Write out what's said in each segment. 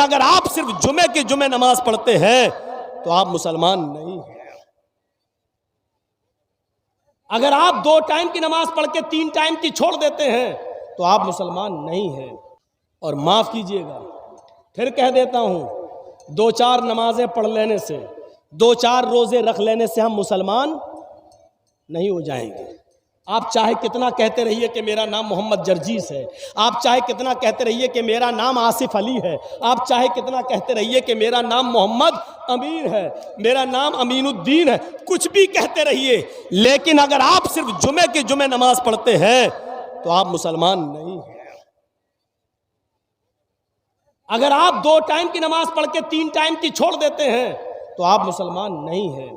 اگر آپ صرف جمعے کی جمعے نماز پڑھتے ہیں تو آپ مسلمان نہیں ہیں۔ اگر آپ 2 ٹائم کی نماز پڑھ کے 3 ٹائم کی چھوڑ دیتے ہیں تو آپ مسلمان نہیں ہیں۔ اور معاف کیجئے گا، پھر کہہ دیتا ہوں، 2-4 نمازیں پڑھ لینے سے، 2-4 روزے رکھ لینے سے ہم مسلمان نہیں ہو جائیں گے۔ آپ چاہے کتنا کہتے رہیے کہ میرا نام محمد جرجیس ہے، آپ چاہے کتنا کہتے رہیے کہ میرا نام آصف علی ہے، آپ چاہے کتنا کہتے رہیے کہ میرا نام محمد امین ہے، میرا نام امین الدین ہے، کچھ بھی کہتے رہیے، لیکن اگر آپ صرف جمعے کی جمعے نماز پڑھتے ہیں تو آپ مسلمان نہیں ہیں۔ اگر آپ 2 ٹائم کی نماز پڑھ کے 3 ٹائم کی چھوڑ دیتے ہیں تو آپ مسلمان نہیں ہیں۔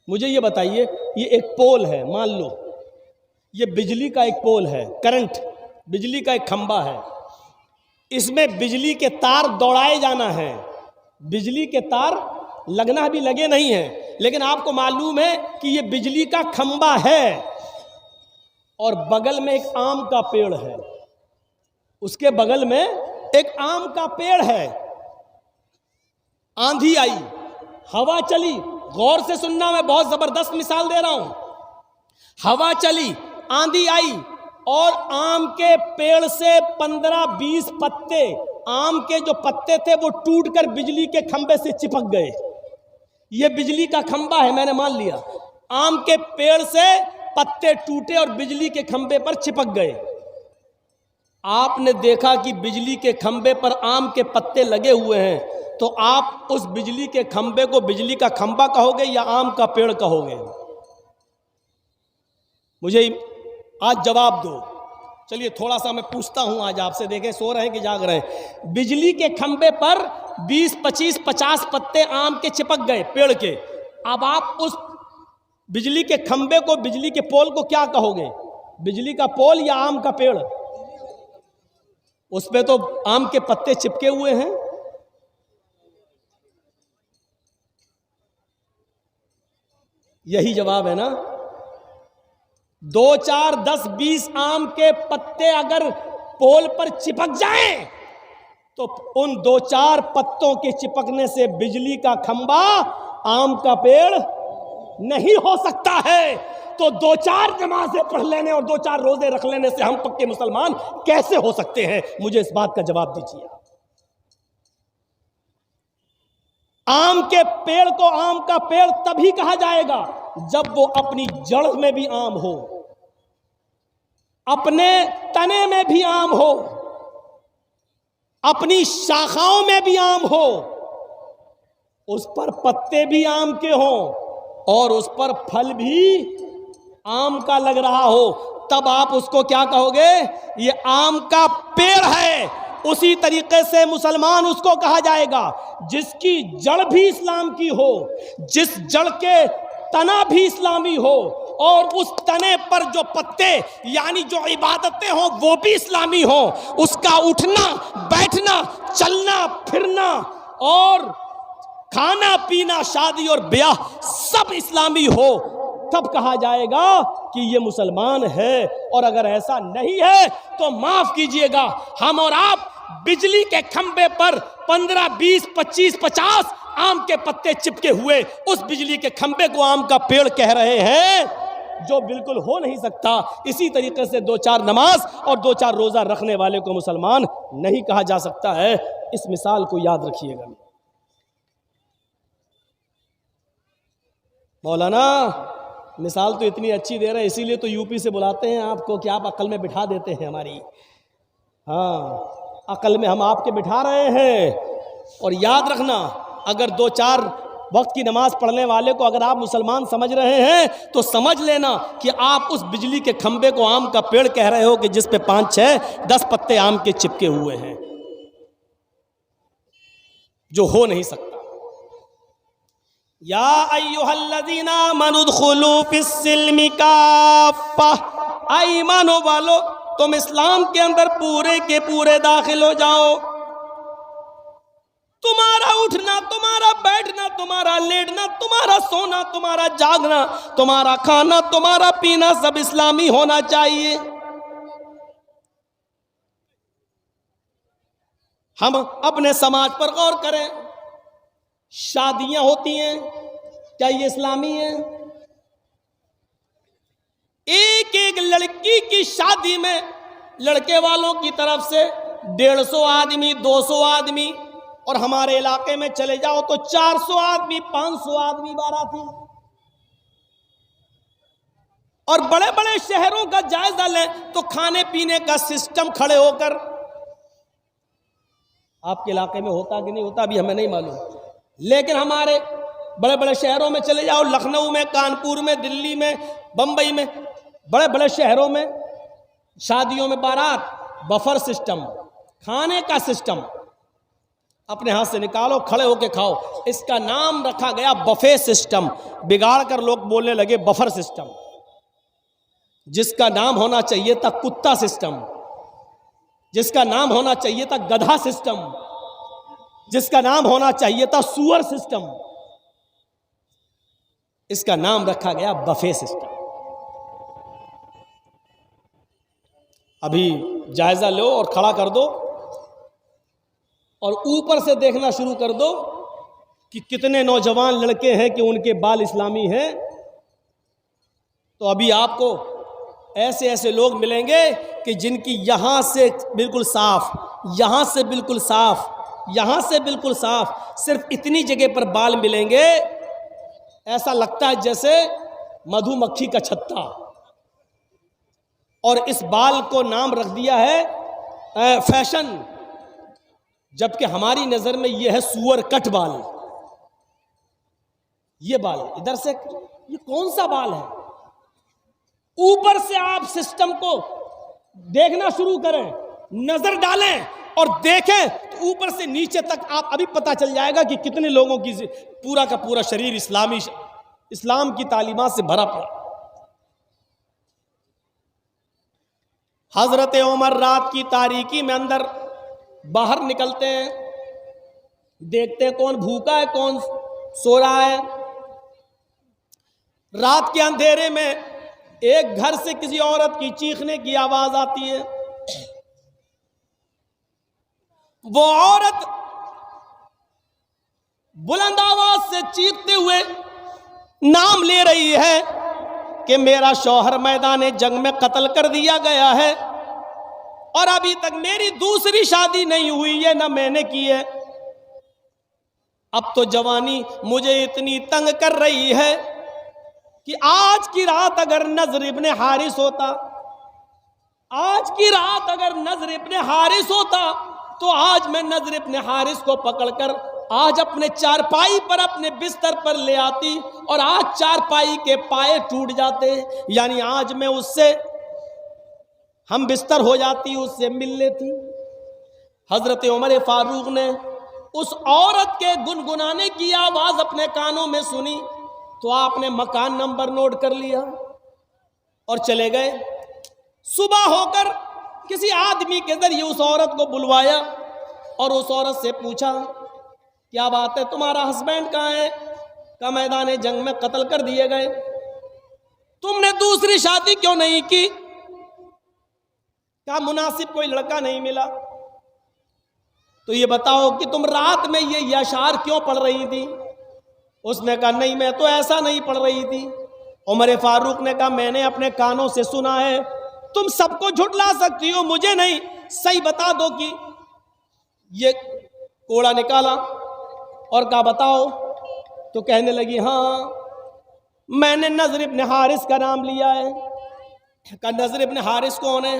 مجھے یہ بتائیے، یہ ایک پول ہے، مان لو یہ بجلی کا ایک پول ہے، کرنٹ، بجلی کا ایک کھمبا ہے، اس میں بجلی کے تار دوڑائے جانا ہے، بجلی کے تار لگنا بھی لگے نہیں ہیں، لیکن آپ کو معلوم ہے کہ یہ بجلی کا کھمبا ہے اور بغل میں ایک آم کا پیڑ ہے، اس کے بغل میں ایک آم کا پیڑ ہے۔ آندھی آئی، ہوا چلی، غور سے سننا، میں بہت زبردست مثال دے رہا ہوں۔ ہوا چلی، آندھی آئی اور آم کے پیڑ سے 15-20 پتے، آم کے جو پتے تھے وہ ٹوٹ کر بجلی کے کھمبے سے چپک گئے۔ یہ بجلی کا کھمبا ہے، میں نے مان لیا۔ آم کے پیڑ سے پتے ٹوٹے اور بجلی کے کھمبے پر چپک گئے۔ آپ نے دیکھا کہ بجلی کے کھمبے پر آم کے پتے لگے ہوئے ہیں، تو آپ اس بجلی کے کھمبے کو بجلی کا کھمبا کہو گے یا آم کا پیڑ کہو گے؟ مجھے آج جواب دو۔ چلیے تھوڑا سا میں پوچھتا ہوں آج آپ سے، دیکھیں سو رہے ہیں کہ جاگ رہے ہیں۔ بجلی کے کھمبے پر 20, 25, 50 پتے آم کے چپک گئے پیڑ کے، اب آپ اس بجلی کے کھمبے کو، بجلی کے پول کو کیا کہو گے؟ بجلی کا پول یا آم کا پیڑ؟ اس پہ تو آم کے پتے چپکے ہوئے ہیں۔ یہی جواب ہے نا۔ 2, 4, 10, 20 آم کے پتے اگر پول پر چپک جائیں تو ان 2, 4 پتوں کے چپکنے سے بجلی کا کھمبا آم کا پیڑ نہیں ہو سکتا ہے۔ تو 2, 4 نمازیں پڑھ لینے اور 2, 4 روزے رکھ لینے سے ہم پکے مسلمان کیسے ہو سکتے ہیں؟ مجھے اس بات کا جواب دیجیے۔ آم کے پیڑ کو آم کا پیڑ تبھی کہا جائے گا جب وہ اپنی جڑ میں بھی آم ہو، اپنے تنے میں بھی آم ہو، اپنی شاخاؤں میں بھی آم ہو، اس پر پتے بھی آم کے ہوں اور اس پر پھل بھی آم کا لگ رہا ہو، تب آپ اس کو کیا کہو گے؟ یہ آم کا پیڑ ہے۔ اسی طریقے سے مسلمان اس کو کہا جائے گا جس کی جڑ بھی اسلام کی ہو، جس جڑ کے تنا بھی اسلامی ہو اور اس تنے پر جو پتے یعنی جو عبادتیں ہوں وہ بھی اسلامی ہوں، اس کا اٹھنا بیٹھنا چلنا پھرنا اور کھانا پینا شادی اور بیاہ سب اسلامی ہو، تب کہا جائے گا کہ یہ مسلمان ہے۔ اور اگر ایسا نہیں ہے تو معاف کیجئے گا، ہم اور آپ بجلی کے کھمبے پر 15, 20, 25, 50 آم کے پتے چپکے ہوئے اس بجلی کے کھمبے کو آم کا پیڑ کہہ رہے ہیں، جو بالکل ہو نہیں سکتا۔ اسی طریقے سے 2, 4 نماز اور 2, 4 روزہ رکھنے والے کو مسلمان نہیں کہا جا سکتا ہے۔ اس مثال کو یاد رکھیے گا۔ مولانا مثال تو اتنی اچھی دے رہے ہیں، اسی لیے تو یو پی سے بلاتے ہیں آپ کو کہ آپ عقل میں بٹھا دیتے ہیں ہماری۔ ہاں، عقل میں ہم آپ کے بٹھا رہے ہیں۔ اور یاد رکھنا، اگر 2, 4 وقت کی نماز پڑھنے والے کو اگر آپ مسلمان سمجھ رہے ہیں تو سمجھ لینا کہ آپ اس بجلی کے کھمبے کو آم کا پیڑ کہہ رہے ہو کہ جس پہ 5, 6, 10 پتے آم کے چپکے ہوئے ہیں، جو ہو نہیں سکتا۔ یا ایھا الذین آمنوا ادخلوا فی السلم کافہ، اے ایمان والو تم اسلام کے اندر پورے کے پورے داخل ہو جاؤ۔ تمہارا اٹھنا، تمہارا بیٹھنا، تمہارا لیٹنا، تمہارا سونا، تمہارا جاگنا، تمہارا کھانا، تمہارا پینا، سب اسلامی ہونا چاہیے۔ ہم اپنے سماج پر غور کریں. شادیاں ہوتی ہیں، کیا یہ اسلامی ہیں؟ ایک ایک لڑکی کی شادی میں لڑکے والوں کی طرف سے 150 آدمی، 200 آدمی، اور ہمارے علاقے میں چلے جاؤ تو 400 آدمی، 500 آدمی باراتی. اور بڑے بڑے شہروں کا جائزہ لیں تو کھانے پینے کا سسٹم کھڑے ہو کر. آپ کے علاقے میں ہوتا کہ نہیں ہوتا ابھی ہمیں نہیں معلوم، لیکن ہمارے بڑے بڑے شہروں میں چلے جاؤ، لکھنؤ میں، کانپور میں، دلی میں، بمبئی میں، بڑے بڑے شہروں میں شادیوں میں بارات، بفر سسٹم، کھانے کا سسٹم. اپنے ہاتھ سے نکالو، کھڑے ہو کے کھاؤ. اس کا نام رکھا گیا بفے سسٹم. بگاڑ کر لوگ بولنے لگے بفر سسٹم، جس کا نام ہونا چاہیے تھا کتا سسٹم، جس کا نام ہونا چاہیے تھا گدھا سسٹم، جس کا نام ہونا چاہیے تھا سور سسٹم. اس کا نام رکھا گیا بفے سسٹم. ابھی جائزہ لو اور کھڑا کر دو اور اوپر سے دیکھنا شروع کر دو کہ کتنے نوجوان لڑکے ہیں کہ ان کے بال اسلامی ہیں. تو ابھی آپ کو ایسے ایسے لوگ ملیں گے کہ جن کی یہاں سے بالکل صاف، یہاں سے بالکل صاف، یہاں سے بالکل صاف، صرف اتنی جگہ پر بال ملیں گے، ایسا لگتا ہے جیسے مدھو مکھی کا چھتا. اور اس بال کو نام رکھ دیا ہے فیشن، جبکہ ہماری نظر میں یہ ہے سور کٹ بال. یہ بال ادھر سے، یہ کون سا بال ہے؟ اوپر سے آپ سسٹم کو دیکھنا شروع کریں، نظر ڈالیں اور دیکھیں تو اوپر سے نیچے تک آپ ابھی پتہ چل جائے گا کہ کتنے لوگوں کی پورا کا پورا شریر اسلام کی تعلیمات سے بھرا پڑا. حضرت عمر رات کی تاریکی میں اندر باہر نکلتے ہیں، دیکھتے ہیں کون بھوکا ہے، کون سو رہا ہے. رات کے اندھیرے میں ایک گھر سے کسی عورت کی چیخنے کی آواز آتی ہے. وہ عورت بلند آواز سے چیختے ہوئے نام لے رہی ہے کہ میرا شوہر میدان جنگ میں قتل کر دیا گیا ہے اور ابھی تک میری دوسری شادی نہیں ہوئی ہے، نہ میں نے کی ہے. اب تو جوانی مجھے اتنی تنگ کر رہی ہے کہ آج کی رات اگر نضر ابن حارث ہوتا، آج کی رات اگر نضر ابن حارث ہوتا تو آج میں نضر ابن حارث کو پکڑ کر آج اپنے چارپائی پر، اپنے بستر پر لے آتی اور آج چارپائی کے پائے ٹوٹ جاتے، یعنی آج میں اس سے ہم بستر ہو جاتی، اس سے مل لیتی. حضرت عمر فاروق نے اس عورت کے گنگنانے کی آواز اپنے کانوں میں سنی تو آپ نے مکان نمبر نوٹ کر لیا اور چلے گئے. صبح ہو کر کسی آدمی کے ذریعے اس عورت کو بلوایا اور اس عورت سے پوچھا کیا بات ہے، تمہارا ہسبینڈ کہاں ہے؟ کہ میدان جنگ میں قتل کر دیے گئے. تم نے دوسری شادی کیوں نہیں کی؟ کیا مناسب کوئی لڑکا نہیں ملا؟ تو یہ بتاؤ کہ تم رات میں یہ اشعار کیوں پڑھ رہی تھی؟ اس نے کہا نہیں، میں تو ایسا نہیں پڑھ رہی تھی. عمر فاروق نے کہا میں نے اپنے کانوں سے سنا ہے. تم سب کو جھٹلا سکتی ہو، مجھے نہیں. صحیح بتا دو کہ یہ کوڑا نکالا اور کہا بتاؤ. تو کہنے لگی ہاں میں نے نضر ابن حارث کا نام لیا ہے. کہا نضر ابن حارث کون ہے؟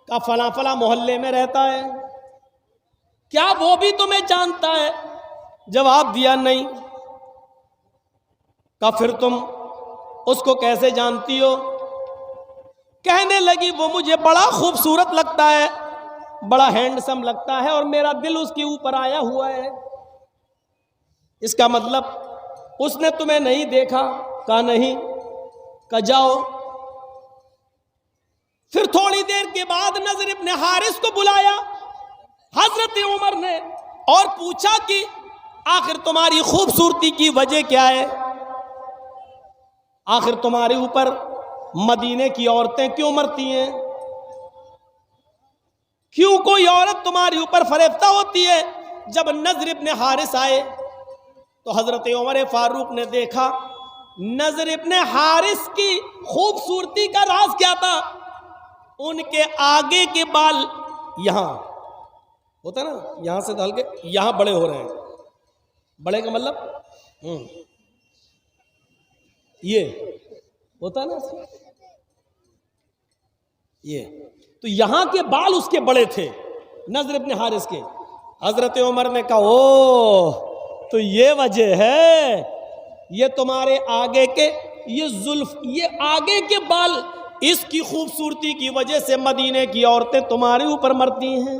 کہا فلاں فلاں محلے میں رہتا ہے. کیا وہ بھی تمہیں جانتا ہے؟ جواب دیا نہیں. کہا پھر تم اس کو کیسے جانتی ہو؟ کہنے لگی وہ مجھے بڑا خوبصورت لگتا ہے، بڑا ہینڈسم لگتا ہے اور میرا دل اس کے اوپر آیا ہوا ہے. اس کا مطلب اس نے تمہیں نہیں دیکھا؟ کہا نہیں. کہا جاؤ. پھر تھوڑی دیر کے بعد نضر ابن حارث کو بلایا حضرت عمر نے اور پوچھا کہ آخر تمہاری خوبصورتی کی وجہ کیا ہے؟ آخر تمہارے اوپر مدینے کی عورتیں کیوں مرتی ہیں؟ کیوں کوئی عورت تمہاری اوپر فریفتہ ہوتی ہے؟ جب نضر ابن حارث آئے تو حضرت عمر فاروق نے دیکھا نضر ابن حارث کی خوبصورتی کا راز کیا تھا؟ ان کے آگے کے بال یہاں ہوتا نا، یہاں سے ڈال کے یہاں بڑے ہو رہے ہیں. بڑے کا مطلب یہ ہوتا نا، یہ تو یہاں کے بال اس کے بڑے تھے نضر ابن حارث کے. حضرت عمر نے کہا او تو یہ وجہ ہے، یہ تمہارے آگے کے یہ زلف، یہ آگے کے بال، اس کی خوبصورتی کی وجہ سے مدینے کی عورتیں تمہارے اوپر مرتی ہیں.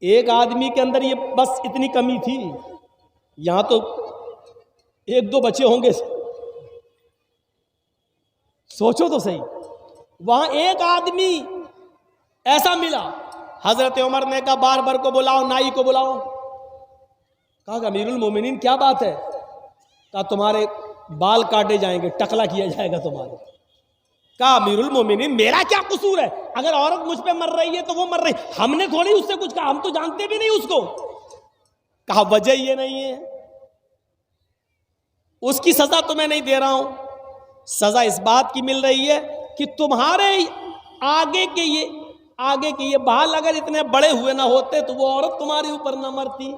ایک آدمی کے اندر یہ بس اتنی کمی تھی، یہاں تو ایک دو بچے ہوں گے. سوچو تو صحیح، وہاں ایک آدمی ایسا ملا. حضرت عمر نے کہا باربر کو بلاؤ، نائی کو بلاؤ. کہا کہ امیر المومنین کیا بات ہے؟ کہا تمہارے بال کاٹے جائیں گے، ٹکلا کیا جائے گا تمہارے. کہا امیر المومنین میرا کیا قصور ہے؟ اگر عورت مجھ پہ مر رہی ہے تو وہ مر رہی، ہم نے تھوڑی اس سے کچھ کہا، ہم تو جانتے بھی نہیں اس کو. کہا وجہ یہ نہیں ہے، اس کی سزا تمہیں نہیں دے رہا ہوں، سزا اس بات کی مل رہی ہے کہ تمہارے آگے کے یہ بال اگر اتنے بڑے ہوئے نہ ہوتے تو وہ عورت تمہارے اوپر نہ مرتی.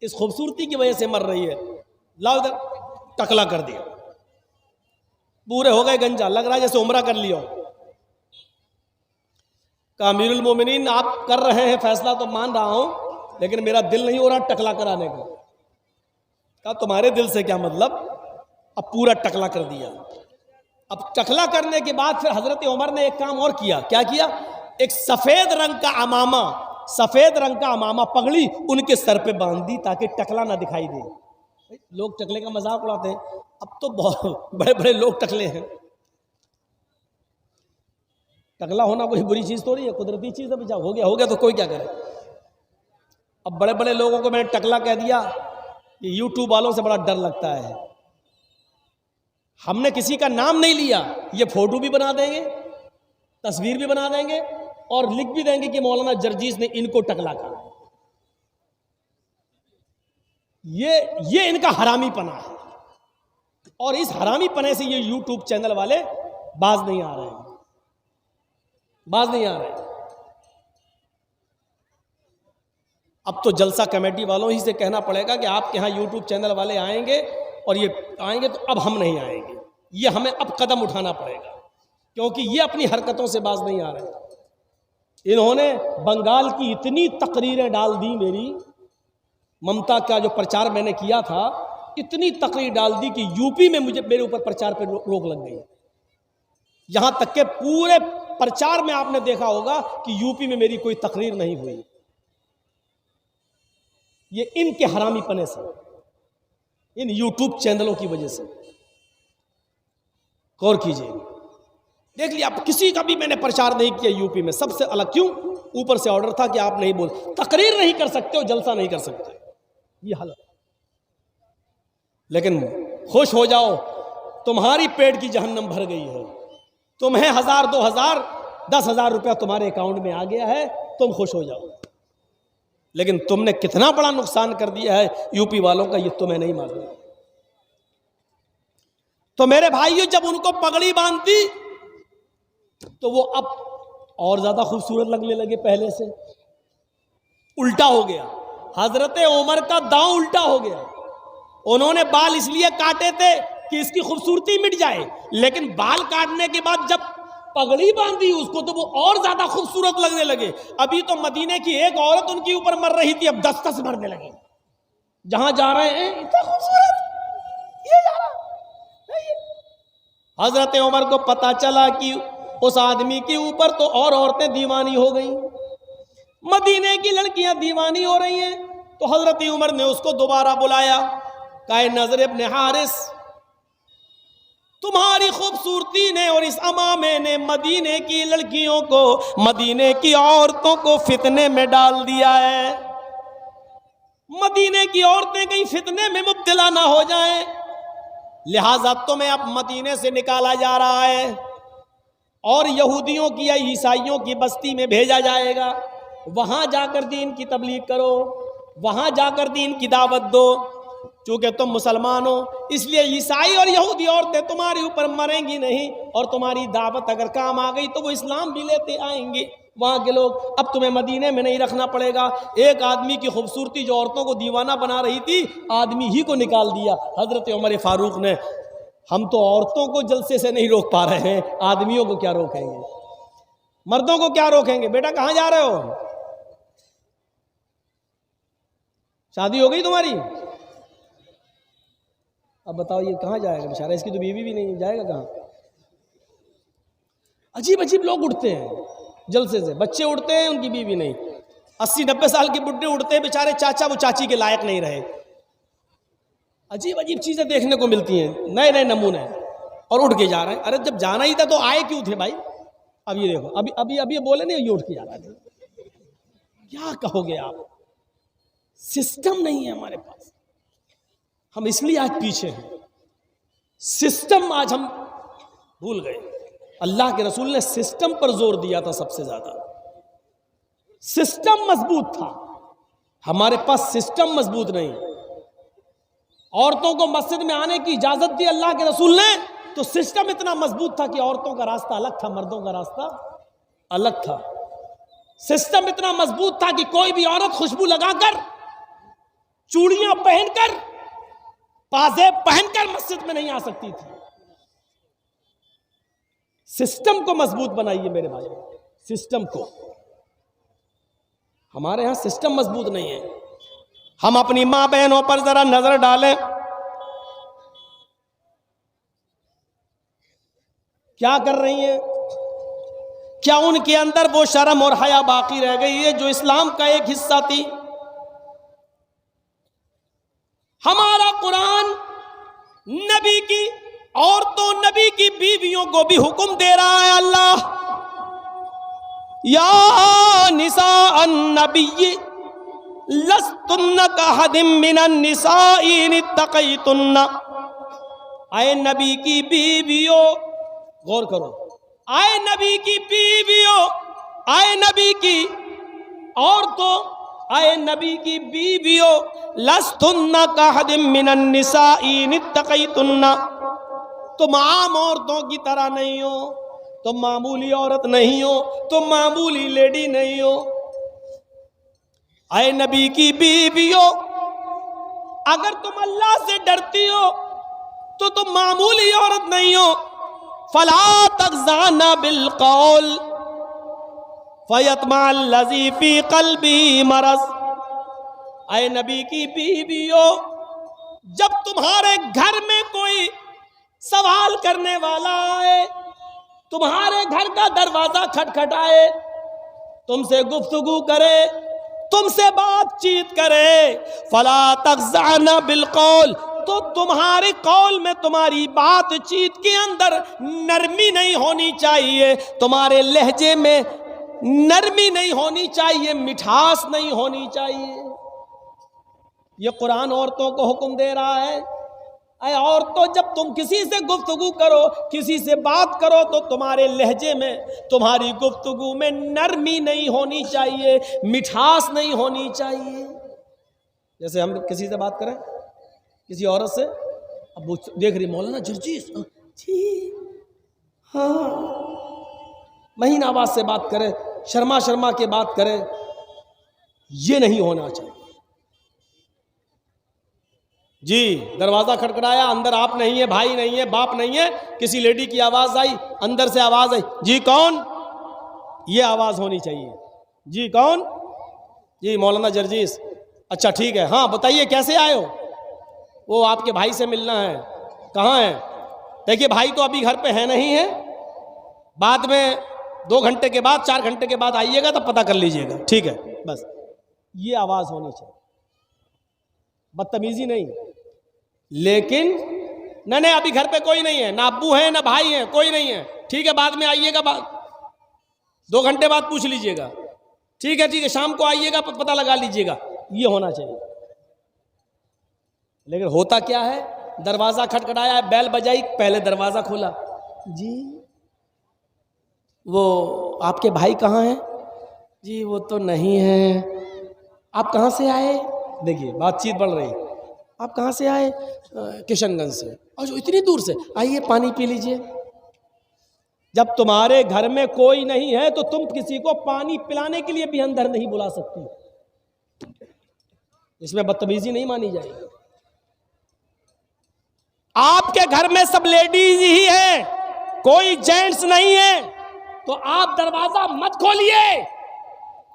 اس خوبصورتی کی وجہ سے مر رہی ہے. لاؤ ادھر. ٹکلا کر دیا، پورے ہو گئے گنجا، لگ رہا ہے جیسے عمرہ کر لیا. کہا امیر المومنین آپ کر رہے ہیں فیصلہ تو مان رہا ہوں، لیکن میرا دل نہیں ہو رہا ٹکلا کرانے کا. کہا تمہارے دل سے کیا مطلب؟ اب پورا ٹکلا کر دیا. اب ٹکلا کرنے کے بعد پھر حضرت عمر نے ایک کام اور کیا. کیا کیا؟ ایک سفید رنگ کا امامہ پگڑی ان کے سر پہ باندھ دی تاکہ ٹکلا نہ دکھائی دے. لوگ ٹکلے کا مذاق اڑاتے ہیں، اب تو بہت بڑے بڑے لوگ ٹکلے ہیں. ٹکلا ہونا کوئی بری چیز تو نہیں ہے، قدرتی چیز ہے. ہو گیا تو کوئی کیا کرے. اب بڑے بڑے لوگوں کو میں نے ٹکلا کہہ دیا، یہ یوٹیوب والوں سے بڑا ڈر لگتا ہے. ہم نے کسی کا نام نہیں لیا، یہ فوٹو بھی بنا دیں گے، تصویر بھی بنا دیں گے اور لکھ بھی دیں گے کہ مولانا جرجیز نے ان کو ٹکلا کہا. یہ ان کا حرامی پنا ہے، اور اس حرامی پنے سے یہ یوٹیوب چینل والے باز نہیں آ رہے ہیں. اب تو جلسہ کمیٹی والوں ہی سے کہنا پڑے گا کہ آپ کے ہاں یوٹیوب چینل والے آئیں گے اور یہ آئیں گے تو اب ہم نہیں آئیں گے. یہ ہمیں اب قدم اٹھانا پڑے گا، کیونکہ یہ اپنی حرکتوں سے باز نہیں آ رہے. انہوں نے بنگال کی اتنی تقریریں ڈال دی، میری ممتا کا جو پرچار میں نے کیا تھا، اتنی تقریر ڈال دی کہ یو پی میں میرے اوپر پرچار پہ روک لگ گئی. یہاں تک کہ پورے پرچار میں آپ نے دیکھا ہوگا کہ یو پی میں میری کوئی تقریر نہیں ہوئی. یہ ان کے حرامی پنے سے، ان یوٹیوب چینلوں کی وجہ سے. غور کیجئے، دیکھ لیا. اب کسی کا بھی میں نے پرچار نہیں کیا یو پی میں، سب سے الگ. کیوں؟ اوپر سے آرڈر تھا کہ آپ نہیں بول، تقریر نہیں کر سکتے ہو، جلسہ نہیں کر سکتے. یہ حالت. لیکن خوش ہو جاؤ، تمہاری پیٹ کی جہنم بھر گئی ہے. تمہیں 1000 2000 10,000 روپیہ تمہارے اکاؤنٹ میں آ گیا ہے، تم خوش ہو جاؤ. لیکن تم نے کتنا بڑا نقصان کر دیا ہے یو پی والوں کا، یہ تمہیں نہیں معلوم. تو میرے بھائیو، جب ان کو پگڑی باندھی تو وہ اب اور زیادہ خوبصورت لگنے لگے پہلے سے. الٹا ہو گیا. حضرت عمر کا داؤں الٹا ہو گیا. انہوں نے بال اس لیے کاٹے تھے کہ اس کی خوبصورتی مٹ جائے، لیکن بال کاٹنے کے بعد جب پگڑی باندھی اس کو تو وہ اور زیادہ خوبصورت لگنے لگے. ابھی تو مدینے کی ایک عورت ان کے اوپر مر رہی تھی، اب 10 مرنے لگی. جہاں جا رہے ہیں اتنا خوبصورت، یہ جا رہا. حضرت عمر کو پتا چلا کہ اس آدمی کے اوپر تو اور عورتیں دیوانی ہو گئیں، مدینے کی لڑکیاں دیوانی ہو رہی ہیں. تو حضرت عمر نے اس کو دوبارہ بلایا. کہا نضر ابن حارث، تمہاری خوبصورتی نے اور اس امامے نے مدینے کی لڑکیوں کو، مدینے کی عورتوں کو فتنے میں ڈال دیا ہے. مدینے کی عورتیں کہیں فتنے میں مبتلا نہ ہو جائیں، لہذا تمہیں اب مدینے سے نکالا جا رہا ہے. اور یہودیوں کی یا عیسائیوں کی بستی میں بھیجا جائے گا، وہاں جا کر دین کی تبلیغ کرو، وہاں جا کر دین کی دعوت دو، چونکہ تم مسلمان ہو اس لیے عیسائی اور یہودی عورتیں تمہارے اوپر مریں گی نہیں، اور تمہاری دعوت اگر کام آ گئی تو وہ اسلام بھی لیتے آئیں گے وہاں کے لوگ۔ اب تمہیں مدینے میں نہیں رکھنا پڑے گا۔ ایک آدمی کی خوبصورتی جو عورتوں کو دیوانہ بنا رہی تھی، آدمی ہی کو نکال دیا حضرت عمر فاروق نے۔ ہم تو عورتوں کو جلسے سے نہیں روک پا رہے ہیں، آدمیوں کو کیا روکیں گے، مردوں کو کیا روکیں گے؟ بیٹا کہاں جا رہے ہو؟ شادی ہو گئی تمہاری؟ اب بتاؤ یہ کہاں جائے گا بیچارہ، اس کی تو بیوی بھی نہیں، جائے گا کہاں؟ عجیب عجیب لوگ اٹھتے ہیں جلسے سے، بچے اٹھتے ہیں ان کی بیوی نہیں، 80-90 سال کے بڈھے اٹھتے ہیں بیچارے، چاچا وہ چاچی کے لائق نہیں رہے۔ عجیب عجیب چیزیں دیکھنے کو ملتی ہیں، نئے نئے نمونے، اور اٹھ کے جا رہے ہیں۔ ارے جب جانا ہی تھا تو آئے کیوں تھے بھائی؟ اب یہ دیکھو، ابھی بولے نہیں، یہ اٹھ کے جا رہا تھا۔ کیا کہو گے آپ؟ سسٹم نہیں ہے ہمارے پاس، ہم اس لیے آج پیچھے ہیں، سسٹم آج ہم بھول گئے۔ اللہ کے رسول نے سسٹم پر زور دیا تھا سب سے زیادہ، سسٹم مضبوط تھا، ہمارے پاس سسٹم مضبوط نہیں۔ عورتوں کو مسجد میں آنے کی اجازت دی اللہ کے رسول نے، تو سسٹم اتنا مضبوط تھا کہ عورتوں کا راستہ الگ تھا، مردوں کا راستہ الگ تھا۔ سسٹم اتنا مضبوط تھا کہ کوئی بھی عورت خوشبو لگا کر، چوڑیاں پہن کر، پازیب پہن کر مسجد میں نہیں آ سکتی تھی۔ سسٹم کو مضبوط بنائیے میرے بھائی، سسٹم کو۔ ہمارے ہاں سسٹم مضبوط نہیں ہے۔ ہم اپنی ماں بہنوں پر ذرا نظر ڈالیں، کیا کر رہی ہیں؟ کیا ان کے اندر وہ شرم اور حیا باقی رہ گئی ہے جو اسلام کا ایک حصہ تھی؟ ہمارا قرآن نبی کی عورتوں، نبی کی بیویوں کو بھی حکم دے رہا ہے۔ اللہ یا نساء النبی لستن کاحد من النساء ان اتقیتن، اے نبی کی بیویوں، غور کرو، اے نبی کی بیویوں، اے نبی کی عورتوں، اے نبی کی بیویوں، لستن کاحد من النساء ان اتقیتن، تم عام عورتوں کی طرح نہیں ہو، تم معمولی عورت نہیں ہو، تم معمولی لیڈی نہیں ہو۔ اے نبی کی بیویوں، اگر تم اللہ سے ڈرتی ہو تو تم معمولی عورت نہیں ہو۔ فلا تخضعن بالقول فیطمع الذی فی قلبہ مرض، اے نبی کی بیویوں، جب تمہارے گھر میں کوئی سوال کرنے والا آئے، تمہارے گھر کا دروازہ کھٹکھٹائے، تم سے گفتگو کرے، تم سے بات چیت کرے، فلا تخضعن بالقول، تو تمہارے قول میں، تمہاری بات چیت کے اندر نرمی نہیں ہونی چاہیے، تمہارے لہجے میں نرمی نہیں ہونی چاہیے، مٹھاس نہیں ہونی چاہیے۔ یہ قرآن عورتوں کو حکم دے رہا ہے، اے عورتوں، جب تم کسی سے گفتگو کرو، کسی سے بات کرو، تو تمہارے لہجے میں، تمہاری گفتگو میں نرمی نہیں ہونی چاہیے، مٹھاس نہیں ہونی چاہیے۔ جیسے ہم کسی سے بات کریں، کسی عورت سے، اب وہ دیکھ رہی مولانا جرجیس، جی ہاں، مہین آواز سے بات کرے، شرما شرما کے بات کرے، یہ نہیں ہونا چاہیے۔ جی دروازہ کھٹکھٹایا، اندر آپ نہیں ہے، بھائی نہیں ہے، باپ نہیں ہے، کسی لیڈی کی آواز آئی، اندر سے آواز آئی، جی کون؟ یہ آواز ہونی چاہیے۔ جی کون؟ جی مولانا جرجیس، اچھا ٹھیک ہے، ہاں بتائیے کیسے آئے ہو؟ وہ آپ کے بھائی سے ملنا ہے، کہاں ہے؟ دیکھیے بھائی تو ابھی گھر پہ ہے نہیں ہے، بعد میں 2 گھنٹے کے بعد، 4 گھنٹے کے بعد آئیے گا تو پتہ کر لیجئے گا، ٹھیک ہے؟ بس یہ آواز ہونی چاہیے، بدتمیزی نہیں۔ لیکن نہیں ابھی گھر پہ کوئی نہیں ہے، نہ ابو ہیں نہ بھائی ہیں، کوئی نہیں ہے، ٹھیک ہے بعد میں آئیے گا، 2 گھنٹے بعد پوچھ لیجئے گا، ٹھیک ہے شام کو آئیے گا، پتہ لگا لیجئے گا، یہ ہونا چاہیے۔ لیکن ہوتا کیا ہے؟ دروازہ کھٹکھٹایا ہے، بیل بجائی، پہلے دروازہ کھولا، جی وہ آپ کے بھائی کہاں ہیں؟ جی وہ تو نہیں ہیں۔ آپ کہاں سے آئے؟ دیکھیے بات چیت بڑھ رہی۔ آپ کہاں سے آئے؟ کشن گنج سے۔ اور جو اتنی دور سے، آئیے پانی پی لیجئے۔ جب تمہارے گھر میں کوئی نہیں ہے تو تم کسی کو پانی پلانے کے لیے بھی اندر نہیں بلا سکتی۔ اس میں بدتمیزی نہیں مانی جائے گی۔ آپ کے گھر میں سب لیڈیز ہی ہیں، کوئی جینٹس نہیں ہے، تو آپ دروازہ مت کھولیے۔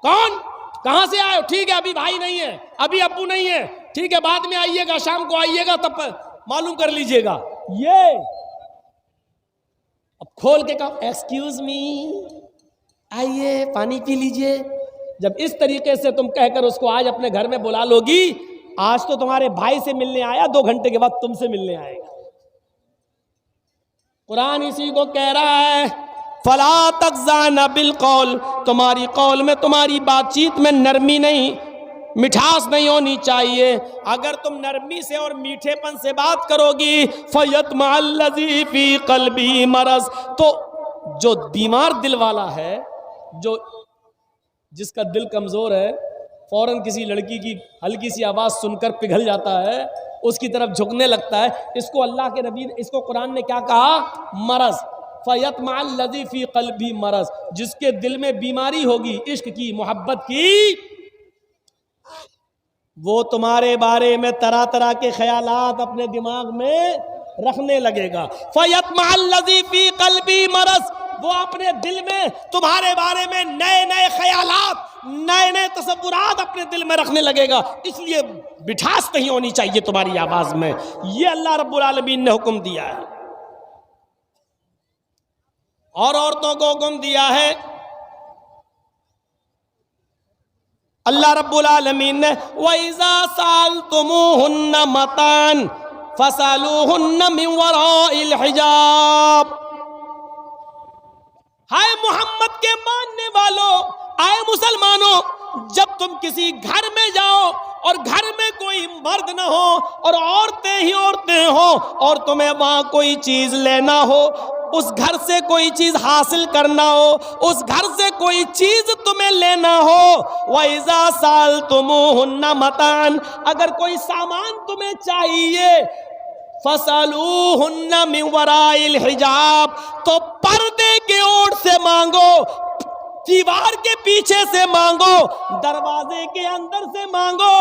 کون؟ کہاں سے آئے ہو؟ ٹھیک ہے ابھی بھائی نہیں ہے، ابھی ابو نہیں ہے، ٹھیک ہے بعد میں آئیے گا، شام کو آئیے گا تب معلوم کر لیجئے گا۔ یہ اب کھول کے کہا ایکسکیوز می، آئیے پانی پی لیجئے۔ جب اس طریقے سے تم کہہ کر اس کو آج اپنے گھر میں بلا لو گی، آج تو تمہارے بھائی سے ملنے آیا، 2 گھنٹے کے بعد تم سے ملنے آئے گا۔ قرآن اسی کو کہہ رہا ہے فَلَا تَخْضَعْنَ بِالْقَوْلِ، تمہاری قول میں، تمہاری بات چیت میں نرمی نہیں، مٹھاس نہیں ہونی چاہیے۔ اگر تم نرمی سے اور میٹھے پن سے بات کرو گی فَيَطْمَعَ الَّذِي فِي قَلْبِهِ مَرَضٌ، تو جو بیمار دل والا ہے، جس کا دل کمزور ہے، فوراً کسی لڑکی کی ہلکی سی آواز سن کر پگھل جاتا ہے، اس کی طرف جھکنے لگتا ہے، اس کو اللہ کے نبی، اس کو قرآن نے کیا کہا؟ مرض۔ فَيَطْمَعَ الَّذِي فِي قَلْبِهِ مَرَضٌ، جس کے دل میں بیماری ہوگی عشق کی، محبت کی، وہ تمہارے بارے میں طرح طرح کے خیالات اپنے دماغ میں رکھنے لگے گا۔ فَيَطْمَعَ الَّذِي فِي قَلْبِهِ مَرَضٌ، وہ اپنے دل میں تمہارے بارے میں نئے نئے خیالات، نئے نئے تصورات اپنے دل میں رکھنے لگے گا، اس لیے مٹھاس نہیں ہونی چاہیے تمہاری آواز میں۔ یہ اللہ رب العالمین نے حکم دیا ہے۔ اور عورتوں کو حکم دیا ہے اللہ رب العالمین نے وَإِذَا سَأَلْتُمُوهُنَّ مَتَاعًا فَاسْأَلُوهُنَّ مِنْ وَرَاءِ الْحِجَابِ۔ ہائے محمد کے ماننے والوں، آئے مسلمانوں، جب تم کسی گھر میں جاؤ اور گھر میں کوئی مرد نہ ہو اور عورتیں ہی عورتیں ہوں اور تمہیں وہاں کوئی چیز لینا ہو، اس گھر سے کوئی چیز حاصل کرنا ہو، اس گھر سے کوئی چیز تمہیں لینا ہو، وَإِذَا سَأَلْتُمُوهُنَّ مَتَاعًا، اگر کوئی سامان تمہیں چاہیے، فَاسْأَلُوهُنَّ مِنْ وَرَاءِ الْحِجَابِ، تو پردے کے اوڑ سے مانگو، دیوار کے پیچھے سے مانگو، دروازے کے اندر سے مانگو۔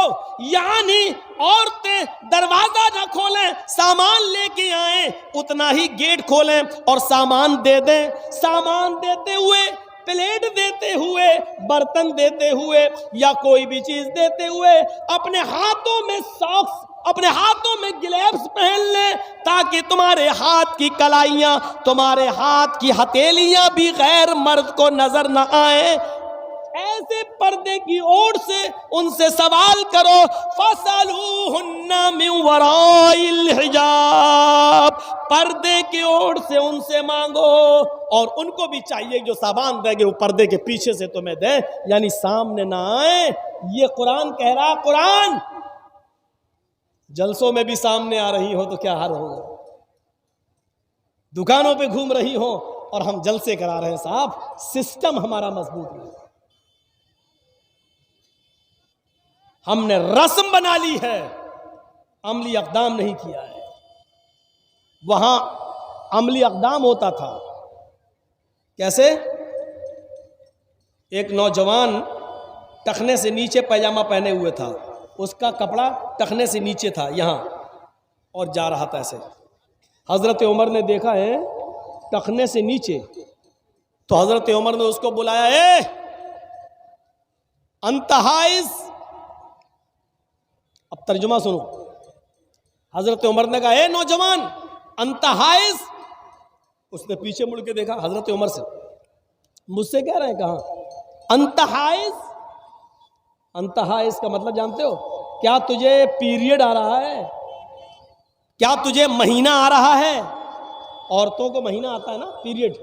یعنی عورتیں دروازہ نہ کھولیں، سامان لے کے آئیں، اتنا ہی گیٹ کھولیں اور سامان دے دیں۔ سامان دیتے ہوئے، پلیٹ دیتے ہوئے، برتن دیتے ہوئے یا کوئی بھی چیز دیتے ہوئے اپنے ہاتھوں میں ساکس، اپنے ہاتھوں میں گلیوز پہن لیں، تاکہ تمہارے ہاتھ کی کلائیاں، تمہارے ہاتھ کی ہتھیلیاں بھی غیر مرد کو نظر نہ آئیں۔ ایسے پردے کی اوڑ سے ان سے سوال کرو، فَاسْأَلُوهُنَّ مِنْ وَرَاءِ الْحِجَابِ، پردے کی اوڑ سے ان سے مانگو، اور ان کو بھی چاہیے جو سامان دیں گے وہ پردے کے پیچھے سے تمہیں دیں، یعنی سامنے نہ آئیں۔ یہ قرآن کہہ رہا، قرآن جلسوں میں بھی سامنے آ رہی ہو تو کیا حال ہوگا، دکانوں پہ گھوم رہی ہو اور ہم جلسے کرا رہے ہیں، صاحب سسٹم ہمارا مضبوط نہیں، ہم نے رسم بنا لی ہے، عملی اقدام نہیں کیا ہے۔ وہاں عملی اقدام ہوتا تھا، کیسے؟ ایک نوجوان ٹخنے سے نیچے پیجامہ پہنے ہوئے تھا، اس کا کپڑا ٹخنے سے نیچے تھا یہاں، اور جا رہا تھا ایسے۔ حضرت عمر نے دیکھا ہے ٹخنے سے نیچے، تو حضرت عمر نے اس کو بلایا، اے انت حائز، اب ترجمہ سنو۔ حضرت عمر نے کہا، اے نوجوان انت حائز، اس نے پیچھے مڑ کے دیکھا حضرت عمر سے، مجھ سے کہہ رہے ہیں، کہاں انت حائز؟ انت حائز کا مطلب جانتے ہو؟ کیا تجھے پیریڈ آ رہا ہے؟ کیا تجھے مہینہ آ رہا ہے؟ عورتوں کو مہینہ آتا ہے نا، پیریڈ۔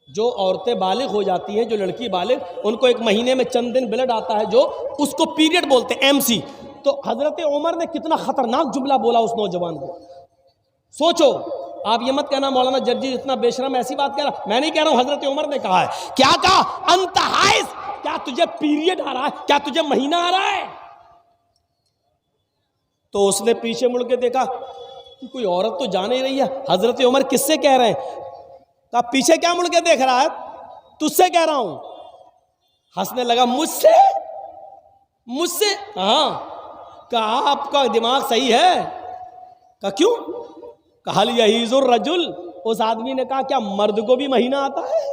جو عورتیں بالغ ہو جاتی ہیں، جو لڑکی بالغ، ان کو ایک مہینے میں چند دن بلڈ آتا ہے، جو اس کو پیریڈ بولتے ہیں، MC۔ تو حضرت عمر نے کتنا خطرناک جملہ بولا اس نوجوان کو، سوچو آپ یہ مت کہنا مولانا جرجی اتنا بے شرم ایسی بات کہہ رہا. میں نہیں کہہ رہا ہوں, حضرت عمر نے کہا ہے. کیا کہا؟ انت حائض, کیا تجھے پیریڈ آ رہا ہے, کیا تجھے مہینہ آ رہا ہے؟ تو اس نے پیچھے مڑ کے دیکھا, کوئی عورت تو جا نہیں رہی ہے. حضرت عمر کس سے کہہ رہے ہیں؟ کہا پیچھے کیا مڑ کے دیکھ رہا ہے؟ تجھ سے کہہ رہا ہوں. ہنسنے لگا. مجھ سے؟ ہاں. کہا آپ کا دماغ صحیح ہے؟ کہا کیوں؟ کہا یحیض الرجل, اس آدمی نے کہا کیا مرد کو بھی مہینہ آتا ہے؟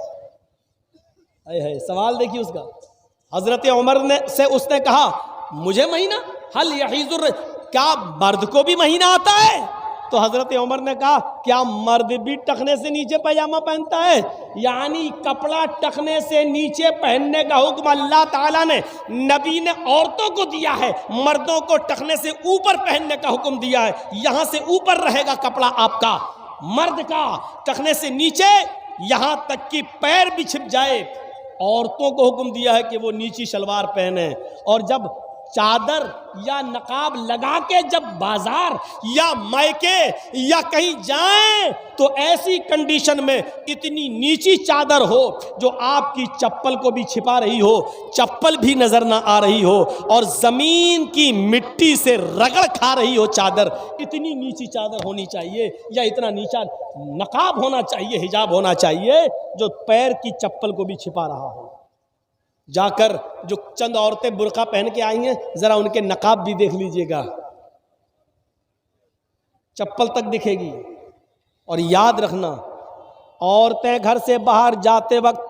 سوال دیکھیے اس کا. حضرت عمر نے سے اس نے کہا مجھے مہینہ, حل یحیض الرجل, کیا مرد کو بھی مہینہ آتا ہے؟ تو حضرت عمر نے کہا کیا مرد بھی ٹخنے سے نیچے پاجامہ پہنتا ہے؟ یعنی کپڑا ٹخنے سے نیچے پہننے کا حکم اللہ تعالیٰ نے, نبی نے عورتوں کو دیا ہے, مردوں کو ٹخنے سے اوپر پہننے کا حکم دیا ہے. یہاں سے اوپر رہے گا کپڑا آپ کا, مرد کا ٹخنے سے نیچے یہاں تک کہ پیر بھی چھپ جائے. عورتوں کو حکم دیا ہے کہ وہ نیچی شلوار پہنے, اور جب چادر یا نقاب لگا کے جب بازار یا مائکے یا کہیں جائیں تو ایسی کنڈیشن میں اتنی نیچی چادر ہو جو آپ کی چپل کو بھی چھپا رہی ہو, چپل بھی نظر نہ آ رہی ہو, اور زمین کی مٹی سے رگڑ کھا رہی ہو چادر. اتنی نیچی چادر ہونی چاہیے, یا اتنا نیچا نقاب ہونا چاہیے, حجاب ہونا چاہیے جو پیر کی چپل کو بھی چھپا رہا ہو. جا کر جو چند عورتیں برقع پہن کے آئی ہیں, ذرا ان کے نقاب بھی دیکھ لیجئے گا, چپل تک دکھے گی. اور یاد رکھنا, عورتیں گھر سے باہر جاتے وقت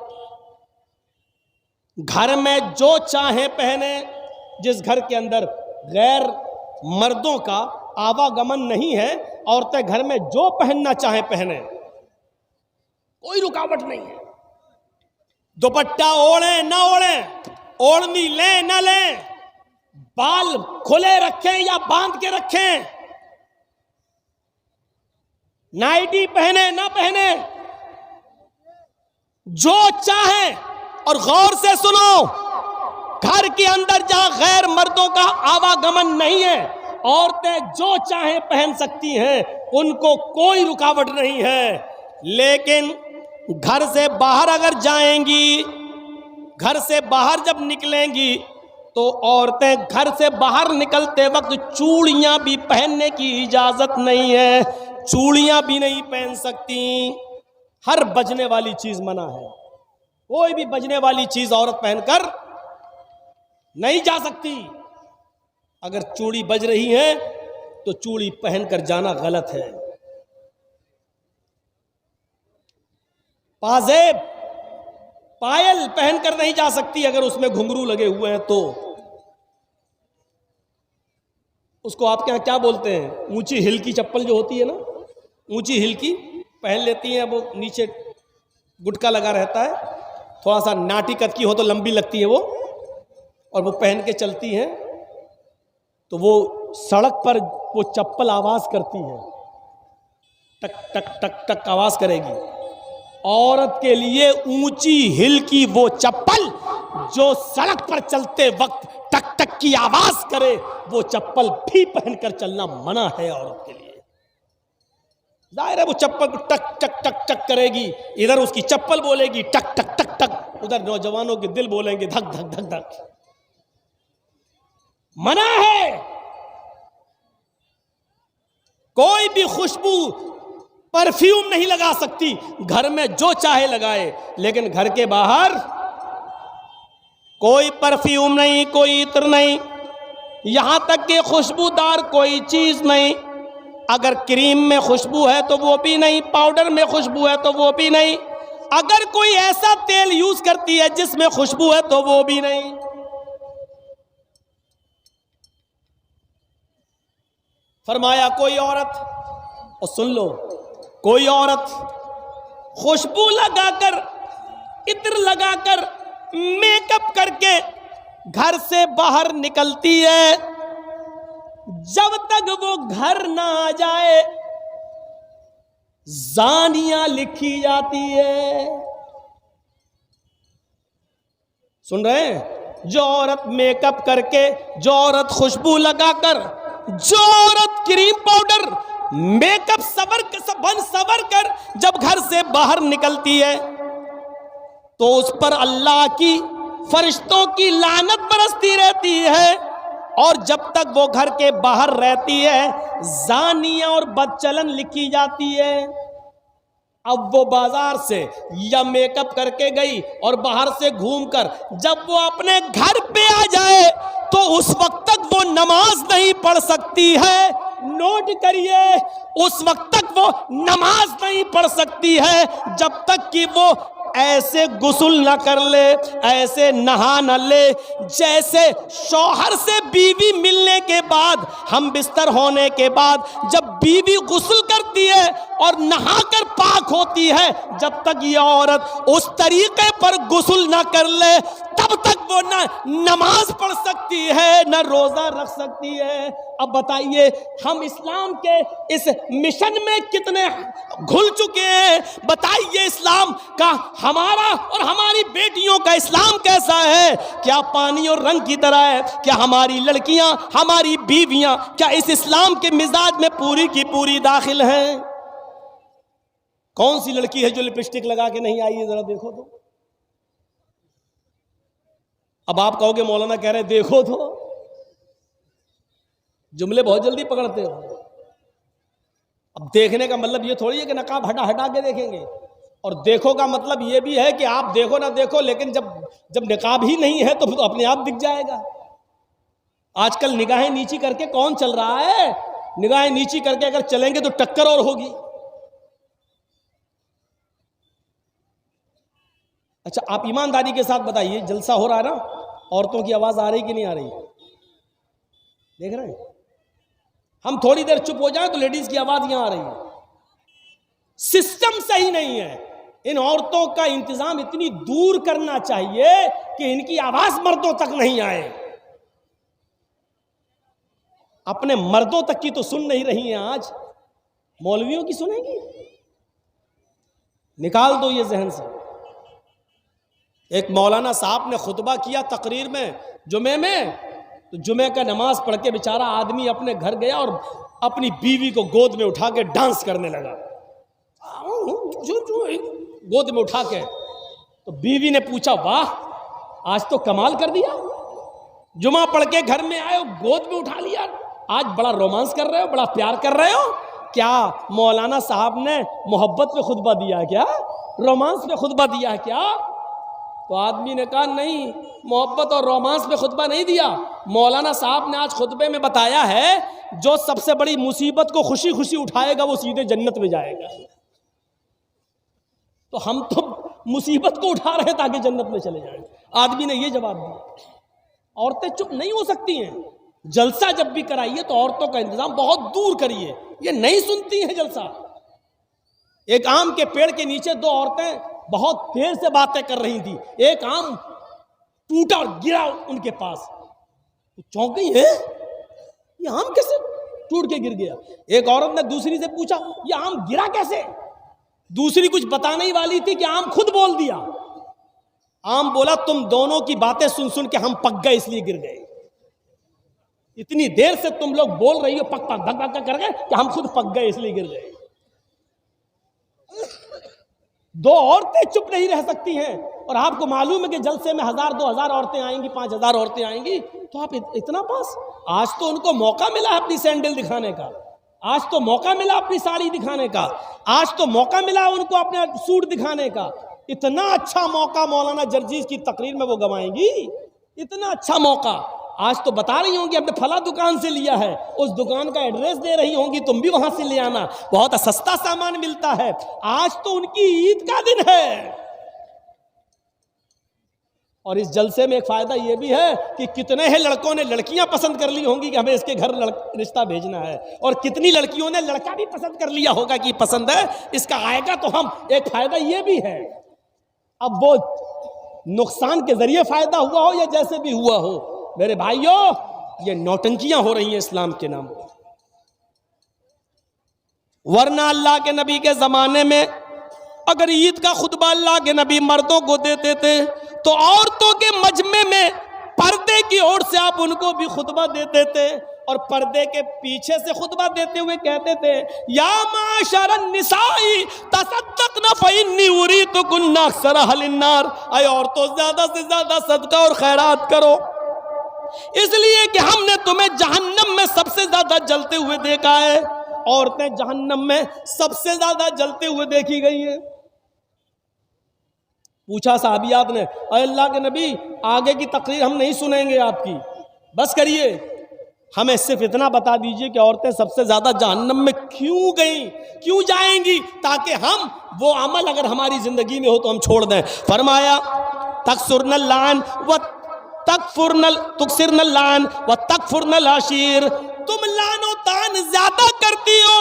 گھر میں جو چاہیں پہنے, جس گھر کے اندر غیر مردوں کا آواگمن نہیں ہے, عورتیں گھر میں جو پہننا چاہیں پہنے, کوئی رکاوٹ نہیں ہے. دوپٹہ اوڑھیں نہ اوڑھیں, اوڑھنی لیں نہ لیں, بال کھلے رکھیں یا باندھ کے رکھیں, نائٹی پہنے نہ پہنے, جو چاہیں. اور غور سے سنو, گھر کے اندر جہاں غیر مردوں کا آواگمن نہیں ہے, عورتیں جو چاہیں پہن سکتی ہیں, ان کو کوئی رکاوٹ نہیں ہے. لیکن گھر سے باہر اگر جائیں گی, گھر سے باہر جب نکلیں گی تو عورتیں گھر سے باہر نکلتے وقت چوڑیاں بھی پہننے کی اجازت نہیں ہے, چوڑیاں بھی نہیں پہن سکتی. ہر بجنے والی چیز منع ہے, کوئی بھی بجنے والی چیز عورت پہن کر نہیں جا سکتی. اگر چوڑی بج رہی ہے تو چوڑی پہن کر جانا غلط ہے. پازیب پائل پہن کر نہیں جا سکتی اگر اس میں گھنگرو لگے ہوئے ہیں تو. اس کو آپ کے یہاں کیا بولتے ہیں؟ اونچی ہل کی چپل جو ہوتی ہے نا, اونچی ہل کی پہن لیتی ہیں, وہ نیچے گٹکا لگا رہتا ہے, تھوڑا سا ناٹی قد کی ہو تو لمبی لگتی ہے وہ, اور وہ پہن کے چلتی ہیں تو وہ سڑک پر وہ چپل آواز کرتی ہے, ٹک ٹک ٹک ٹک آواز کرے گی. عورت کے لیے اونچی ہل کی وہ چپل جو سڑک پر چلتے وقت ٹک ٹک کی آواز کرے, وہ چپل بھی پہن کر چلنا منع ہے عورت کے لیے. ظاہر ہے وہ چپل ٹک ٹک ٹک ٹک کرے گی, ادھر اس کی چپل بولے گی ٹک ٹک ٹک ٹک, ادھر نوجوانوں کے دل بولیں گے دھک دھک دھک دھک. منع ہے. کوئی بھی خوشبو پرفیوم نہیں لگا سکتی, گھر میں جو چاہے لگائے, لیکن گھر کے باہر کوئی پرفیوم نہیں, کوئی عطر نہیں, یہاں تک کہ خوشبودار کوئی چیز نہیں. اگر کریم میں خوشبو ہے تو وہ بھی نہیں, پاؤڈر میں خوشبو ہے تو وہ بھی نہیں, اگر کوئی ایسا تیل یوز کرتی ہے جس میں خوشبو ہے تو وہ بھی نہیں. فرمایا کوئی عورت, اور سن لو, کوئی عورت خوشبو لگا کر, عطر لگا کر, میک اپ کر کے گھر سے باہر نکلتی ہے, جب تک وہ گھر نہ آ جائے زانیہ لکھی جاتی ہے. سن رہے ہیں؟ جو عورت میک اپ کر کے, جو عورت خوشبو لگا کر, جو عورت کریم پاؤڈر میک اپ سور کر جب گھر سے باہر نکلتی ہے تو اس پر اللہ کی فرشتوں کی لعنت برستی رہتی ہے، اور جب تک وہ گھر کے باہر رہتی ہے زانیہ اور بدچلن لکھی جاتی ہے۔ اب وہ بازار سے یا میک اپ کر کے گئی اور باہر سے گھوم کر جب وہ اپنے گھر پہ آ جائے تو اس وقت تک وہ نماز نہیں پڑھ سکتی ہے۔ نوٹ کریے، اس وقت تک وہ نماز نہیں پڑھ سکتی ہے جب تک کہ وہ ایسے غسل نہ کر لے، ایسے نہا نہ لے جیسے شوہر سے بیوی ملنے کے بعد، ہم بستر ہونے کے بعد جب بیوی غسل کرتی ہے اور نہا کر پاک ہوتی ہے، جب تک یہ عورت اس طریقے پر غسل نہ کر لے تب تک وہ نہ نماز پڑھ سکتی ہے نہ روزہ رکھ سکتی ہے۔ اب بتائیے ہم اسلام کے اس مشن میں کتنے گھل چکے ہیں؟ بتائیے اسلام کا ہمارا اور ہماری بیٹیوں کا اسلام کیسا ہے؟ کیا پانی اور رنگ کی طرح ہے؟ کیا ہماری لڑکیاں، ہماری بیویاں کیا اس اسلام کے مزاج میں پوری کی پوری داخل ہیں؟ کون سی لڑکی ہے جو لپسٹک لگا کے نہیں آئی ہے؟ ذرا دیکھو تو۔ اب آپ کہو گے مولانا کہہ رہے دیکھو تو، جملے بہت جلدی پکڑتے ہو۔ اب دیکھنے کا مطلب یہ تھوڑی ہے کہ نقاب ہٹا کے دیکھیں گے، اور دیکھو کا مطلب یہ بھی ہے کہ آپ دیکھو نہ دیکھو لیکن جب نقاب ہی نہیں ہے تو اپنے آپ دکھ جائے گا۔ آج کل نگاہیں نیچی کر کے کون چل رہا ہے؟ نگاہیں نیچی کر کے اگر چلیں گے تو ٹکر اور ہوگی۔ اچھا آپ ایمانداری کے ساتھ بتائیے، جلسہ ہو رہا ہے نا، عورتوں کی آواز آ رہی کہ نہیں آ رہی؟ دیکھ رہے ہیں؟ ہم تھوڑی دیر چپ ہو جائیں تو لیڈیز کی آواز یہاں آ رہی ہے۔ سسٹم صحیح نہیں ہے، ان عورتوں کا انتظام اتنی دور کرنا چاہیے کہ ان کی آواز مردوں تک نہیں آئے۔ اپنے مردوں تک کی تو سن نہیں رہی ہیں، آج مولویوں کی سنیں گی؟ نکال دو یہ ذہن سے۔ ایک مولانا صاحب نے خطبہ کیا تقریر میں جمعے میں، تو جمعے کا نماز پڑھ کے بیچارہ آدمی اپنے گھر گیا اور اپنی بیوی کو گود میں اٹھا کے ڈانس کرنے لگا، گود میں اٹھا کے۔ تو بیوی نے پوچھا واہ آج تو کمال کر دیا، جمعہ پڑھ کے گھر میں آئے ہو گود میں اٹھا لیا، آج بڑا رومانس کر رہے ہو، بڑا پیار کر رہے ہو۔ کیا مولانا صاحب نے محبت پہ خطبہ دیا ہے کیا؟ رومانس پہ خطبہ دیا ہے کیا؟ تو آدمی نے کہا نہیں، محبت اور رومانس پہ خطبہ نہیں دیا، مولانا صاحب نے آج خطبے میں بتایا ہے جو سب سے بڑی مصیبت کو خوشی خوشی اٹھائے گا وہ سیدھے جنت میں جائے گا۔ تو ہم تو مصیبت کو اٹھا رہے ہیں تاکہ جنت میں چلے جائیں۔ آدمی نے یہ جواب دیا۔ عورتیں چپ نہیں ہو سکتی ہیں، جلسہ جب بھی کرائیے تو عورتوں کا انتظام بہت دور کریے، یہ نہیں سنتی ہیں جلسہ۔ ایک آم کے پیڑ کے نیچے دو عورتیں بہت دیر سے باتیں کر رہی تھی، ایک آم ٹوٹا اور گرا ان کے پاس، چونک گئی ہے یہ آم کیسے ٹوٹ کے گر گیا؟ ایک عورت نے دوسری سے پوچھا یہ آم گرا کیسے؟ دوسری کچھ بتانے ہی والی تھی کہ آم خود بول دیا۔ آم بولا تم دونوں کی باتیں سن سن کے ہم پک گئے اس لیے گر گئے، اتنی دیر سے تم لوگ بول رہی ہو پک پک دھک دھک کر گئے کہ ہم خود پک گئے اس لیے گر گئے۔ دو عورتیں چپ نہیں رہ سکتی ہیں، اور آپ کو معلوم ہے کہ جلسے میں 1000 2000 عورتیں آئیں گی، 5000 عورتیں آئیں گی، تو آپ اتنا پاس۔ آج تو ان کو موقع ملا اپنی سینڈل دکھانے کا، آج تو موقع ملا اپنی ساڑی دکھانے کا، آج تو موقع ملا ان کو اپنا سوٹ دکھانے کا۔ اتنا اچھا موقع مولانا جرجیز کی تقریر میں وہ گوائیں گی، اتنا اچھا موقع۔ آج تو بتا رہی ہوں گی اپنے فلاں دکان سے لیا ہے، اس دکان کا ایڈریس دے رہی ہوں گی، تم بھی وہاں سے لے آنا، بہت سستا سامان ملتا ہے۔ آج تو ان کی عید کا دن ہے۔ اور اس جلسے میں ایک فائدہ یہ بھی ہے کہ کتنے ہیں لڑکوں نے لڑکیاں پسند کر لی ہوں گی کہ ہمیں اس کے گھر رشتہ بھیجنا ہے، اور کتنی لڑکیوں نے لڑکا بھی پسند کر لیا ہوگا کہ پسند ہے اس کا آئے گا تو ہم۔ ایک فائدہ یہ بھی ہے، اب وہ نقصان کے ذریعے فائدہ ہوا ہو یا جیسے بھی ہوا ہو، میرے بھائیوں یہ نوٹنکیاں ہو رہی ہیں اسلام کے نام پر۔ ورنہ اللہ کے نبی کے زمانے میں اگر عید کا خطبہ اللہ کے نبی مردوں کو دیتے تھے تو عورتوں کے مجمع میں پردے کی اور سے آپ ان کو بھی خطبہ دیتے تھے اور پردے کے پیچھے سے خطبہ دیتے ہوئے کہتے تھے یا معاشر النساء تصدقن فإنی اریتکن اکثر اہل النار، اے عورتوں زیادہ سے زیادہ صدقہ اور خیرات کرو، اس لیے کہ ہم نے تمہیں جہنم میں سب سے زیادہ جلتے ہوئے دیکھا ہے۔ عورتیں جہنم میں سب سے زیادہ جلتے ہوئے دیکھی گئی ہیں۔ پوچھا صحابیات نے اے اللہ کے نبی آگے کی تقریر ہم نہیں سنیں گے آپ کی، بس کریے، ہمیں صرف اتنا بتا دیجئے کہ عورتیں سب سے زیادہ جہنم میں کیوں گئیں، کیوں جائیں گی، تاکہ ہم وہ عمل اگر ہماری زندگی میں ہو تو ہم چھوڑ دیں۔ فرمایا تکثرن اللعن و تکثرن اللعن و تکفرن العشیر، تم لعن و طعن زیادہ کرتی ہو،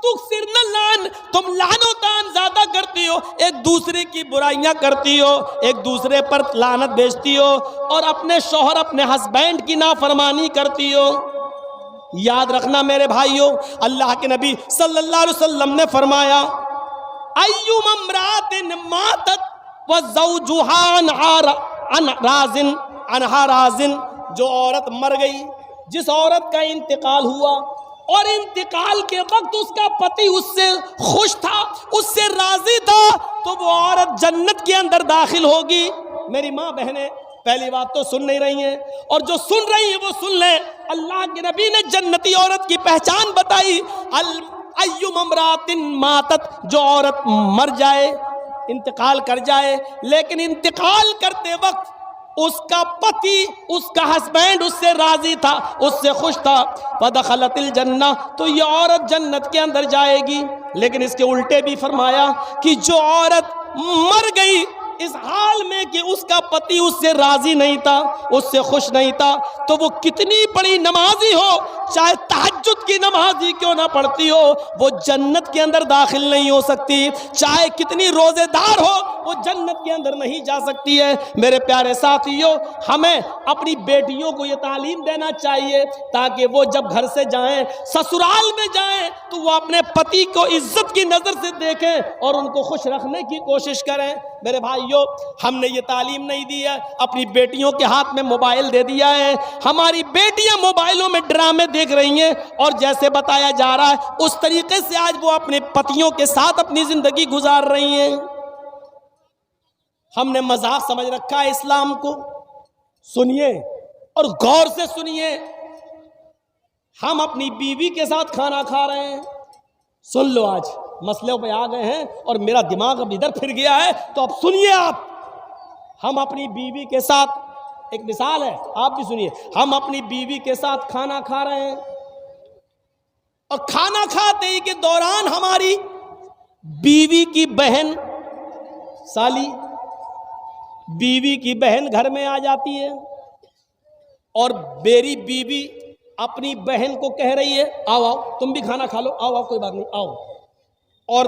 تکثرن اللعن، تم لعن و طعن زیادہ کرتی ہو، ایک دوسرے کی برائیاں کرتی ہو، ایک دوسرے پر لعنت بھیجتی ہو، اور اپنے شوہر اپنے ہسبینڈ کی نافرمانی کرتی ہو۔ یاد رکھنا میرے بھائیوں، اللہ کے نبی صلی اللہ علیہ وسلم نے فرمایا ایوم امرات ماتت وزوجها عنہا رازن، جو عورت مر گئی، جس عورت کا انتقال ہوا اور انتقال کے وقت اس کا پتی اس سے خوش تھا، اس سے راضی تھا، تو وہ عورت جنت کے اندر داخل ہوگی۔ میری ماں بہنیں پہلی بات تو سن نہیں رہی ہیں، اور جو سن رہی ہیں وہ سن لیں، اللہ کے نبی نے جنتی عورت کی پہچان بتائی، ایوم امرات ماتت، جو عورت مر جائے، انتقال کر جائے، لیکن انتقال کرتے وقت اس کا پتی، اس کا ہسبینڈ اس سے راضی تھا، اس سے خوش تھا، فدخلت الجنہ، تو یہ عورت جنت کے اندر جائے گی۔ لیکن اس کے الٹے بھی فرمایا کہ جو عورت مر گئی اس حال میں کہ اس کا پتی اس سے راضی نہیں تھا، اس سے خوش نہیں تھا، تو وہ کتنی بڑی نمازی ہو، چاہے تہجد کی نمازی کیوں نہ پڑھتی ہو، وہ جنت کے اندر داخل نہیں ہو سکتی، چاہے کتنی روزے دار ہو، وہ جنت کے اندر نہیں جا سکتی ہے۔ میرے پیارے ساتھیوں، ہمیں اپنی بیٹیوں کو یہ تعلیم دینا چاہیے تاکہ وہ جب گھر سے جائیں، سسرال میں جائیں، تو وہ اپنے پتی کو عزت کی نظر سے دیکھیں اور ان کو خوش رکھنے کی کوشش کریں۔ میرے بھائیوں، ہم نے یہ تعلیم نہیں دی ہے، اپنی بیٹیوں کے ہاتھ میں موبائل دے دیا ہے، ہماری بیٹیاں موبائلوں میں ڈرامے دیکھ رہی ہیں، اور جیسے بتایا جا رہا ہے اس طریقے سے آج وہ اپنے پتیوں کے ساتھ اپنی زندگی گزار رہی ہیں۔ ہم نے مذاق سمجھ رکھا ہے اسلام کو۔ سنیے اور غور سے سنیے، ہم اپنی بیوی کے ساتھ کھانا کھا رہے ہیں، سن لو، آج مسئلوں پہ آ گئے ہیں اور میرا دماغ اب ادھر پھر گیا ہے، تو اب سنیے آپ، ہم اپنی بیوی کے ساتھ، ایک مثال ہے آپ بھی سنیے، ہم اپنی بیوی کے ساتھ کھانا کھا رہے ہیں، اور کھانا کھاتے ہی کے دوران ہماری بیوی کی بہن سالی، بیوی کی بہن گھر میں آ جاتی ہے، اور میری بیوی اپنی بہن کو کہہ رہی ہے آؤ آؤ تم بھی کھانا کھا لو، آؤ آؤ کوئی بات نہیں آؤ، اور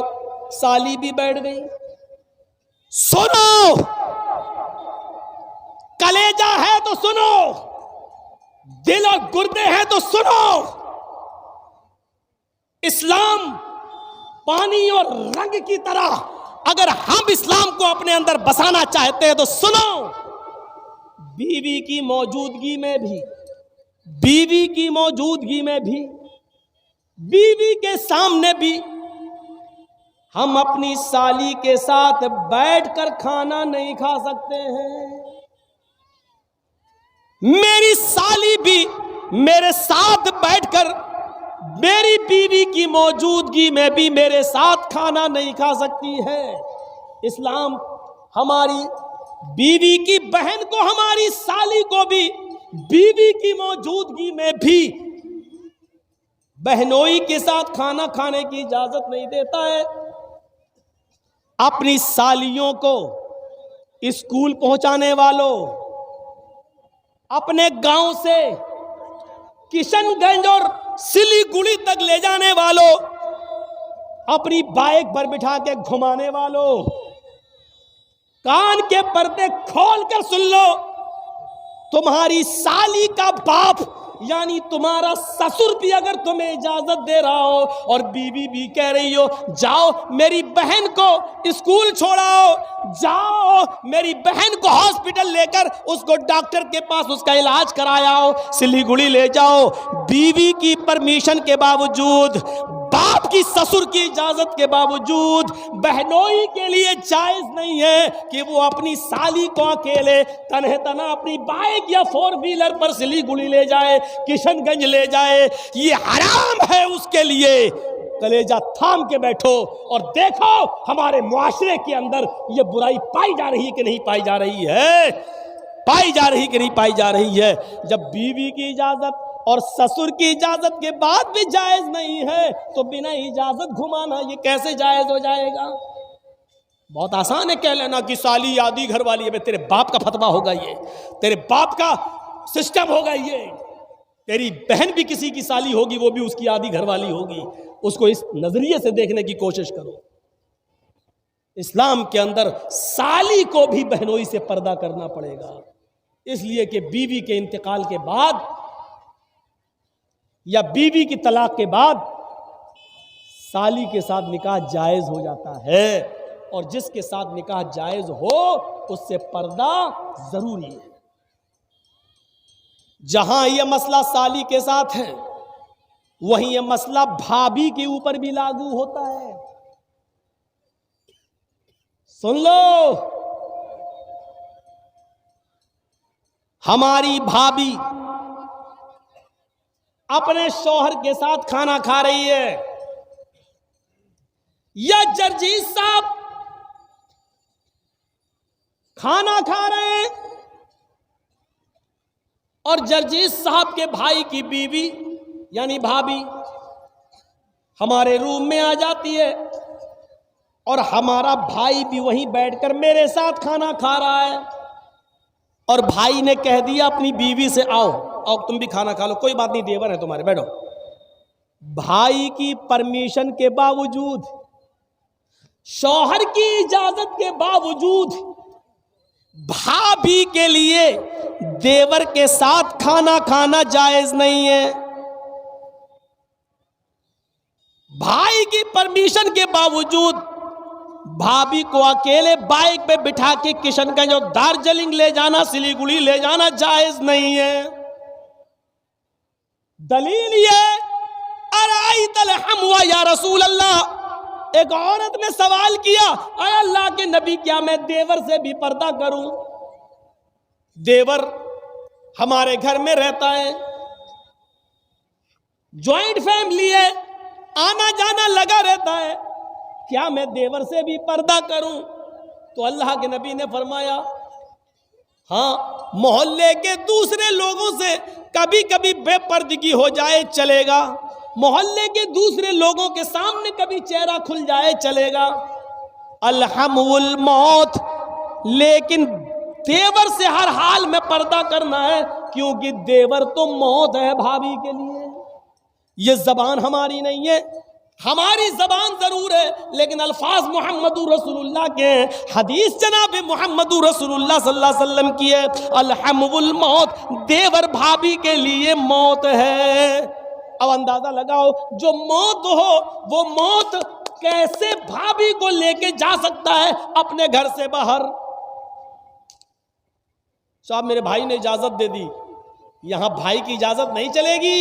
سالی بھی بیٹھ گئی۔ سنو، کلیجہ ہے تو سنو، دل اور گردے ہیں تو سنو، اسلام پانی اور رنگ کی طرح اگر ہم اسلام کو اپنے اندر بسانا چاہتے ہیں تو سنو، بیوی کی موجودگی میں بھی، بیوی کی موجودگی میں بھی، بیوی کے سامنے بھی ہم اپنی سالی کے ساتھ بیٹھ کر کھانا نہیں کھا سکتے ہیں۔ میری سالی بھی میرے ساتھ بیٹھ کر میری بیوی کی موجودگی میں بھی میرے ساتھ کھانا نہیں کھا سکتی ہے۔ اسلام ہماری بیوی کی بہن کو، ہماری سالی کو بھی بیوی کی موجودگی میں بھی بہنوئی کے ساتھ کھانا کھانے کی اجازت نہیں دیتا ہے۔ اپنی سالیوں کو اسکول پہنچانے والوں، اپنے گاؤں سے کشن گنج اور سلی گڑی تک لے جانے والوں، اپنی بائک پر بٹھا کے گھمانے والوں، کان کے پردے کھول کر سن لو، تمہاری سالی کا باپ یعنی تمہارا سسر بھی اگر تمہیں اجازت دے رہا ہو اور بیوی بھی کہہ رہی ہو جاؤ میری بہن کو اسکول چھوڑاؤ، جاؤ میری بہن کو ہاسپٹل لے کر اس کو ڈاکٹر کے پاس اس کا علاج کرایا ہو، سلیگوڑی لے جاؤ، بیوی کی پرمیشن کے باوجود، باپ کی سسر کی اجازت کے باوجود بہنوئی کے لیے جائز نہیں ہے کہ وہ اپنی سالی کو اکیلے تنہ تنہا اپنی بائک یا فور ویلر پر سلیگوڑی لے جائے، کشن گنج لے جائے، یہ حرام ہے اس کے لیے۔ کلیجہ تھام کے بیٹھو اور دیکھو ہمارے معاشرے کے اندر یہ برائی پائی جا رہی کہ نہیں پائی جا رہی ہے، پائی جا رہی کہ نہیں پائی جا رہی ہے۔ جب بیوی کی اجازت اور سسر کی اجازت کے بعد بھی جائز نہیں ہے تو بنا اجازت گھمانا یہ کیسے جائز ہو جائے گا؟ بہت آسان ہے کہہ لینا کہ سالی آدھی گھر والی ہے، تیرے باپ کا فتویٰ ہوگا، یہ تیرے باپ کا سسٹم ہوگا، یہ تیری بہن بھی کسی کی سالی ہوگی وہ بھی اس کی آدھی گھر والی ہوگی۔ اس کو اس نظریے سے دیکھنے کی کوشش کرو۔ اسلام کے اندر سالی کو بھی بہنوئی سے پردہ کرنا پڑے گا، اس لیے کہ بیوی کے انتقال کے بعد یا بیوی کی طلاق کے بعد سالی کے ساتھ نکاح جائز ہو جاتا ہے، اور جس کے ساتھ نکاح جائز ہو اس سے پردہ ضروری ہے۔ جہاں یہ مسئلہ سالی کے ساتھ ہے وہیں یہ مسئلہ بھابھی کے اوپر بھی لاگو ہوتا ہے۔ سن لو، ہماری بھابھی اپنے شوہر کے ساتھ کھانا کھا رہی ہے، یا جرجیت صاحب کھانا کھا رہے ہیں اور جرجیت صاحب کے بھائی کی بیوی یعنی بھابھی ہمارے روم میں آ جاتی ہے اور ہمارا بھائی بھی وہیں بیٹھ کر میرے ساتھ کھانا کھا رہا ہے، اور بھائی نے کہہ دیا اپنی بیوی سے آؤ تم بھی کھانا کھا لو، کوئی بات نہیں دیور ہے تمہارے، بیٹھو۔ بھائی کی پرمیشن کے باوجود، شوہر کی اجازت کے باوجود بھابھی کے لیے دیور کے ساتھ کھانا کھانا جائز نہیں ہے۔ بھائی کی پرمیشن کے باوجود بھابھی کو اکیلے بائک پہ بٹھا کے کشن گنج اور دارجلنگ لے جانا، سلیگوڑی لے جانا جائز نہیں ہے۔ دلیل یہ ارائیت الحموا یا رسول اللہ، ایک عورت نے سوال کیا اے اللہ کے نبی کیا میں دیور سے بھی پردہ کروں؟ دیور ہمارے گھر میں رہتا ہے، جوائنٹ فیملی ہے، آنا جانا لگا رہتا ہے، کیا میں دیور سے بھی پردہ کروں؟ تو اللہ کے نبی نے فرمایا ہاں، محلے کے دوسرے لوگوں سے کبھی کبھی بے پردگی ہو جائے چلے گا، محلے کے دوسرے لوگوں کے سامنے کبھی چہرہ کھل جائے چلے گا، الحم الموت، لیکن دیور سے ہر حال میں پردہ کرنا ہے، کیونکہ دیور تو موت ہے بھابھی کے لیے۔ یہ زبان ہماری نہیں ہے، ہماری زبان ضرور ہے لیکن الفاظ محمد رسول اللہ کے ہیں، حدیث جناب محمد رسول اللہ صلی اللہ علیہ وسلم کی ہے، الحم الموت، دیور بھابھی کے لیے موت ہے۔ اب اندازہ لگاؤ جو موت ہو وہ موت کیسے بھابھی کو لے کے جا سکتا ہے اپنے گھر سے باہر؟ صاحب میرے بھائی نے اجازت دے دی، یہاں بھائی کی اجازت نہیں چلے گی،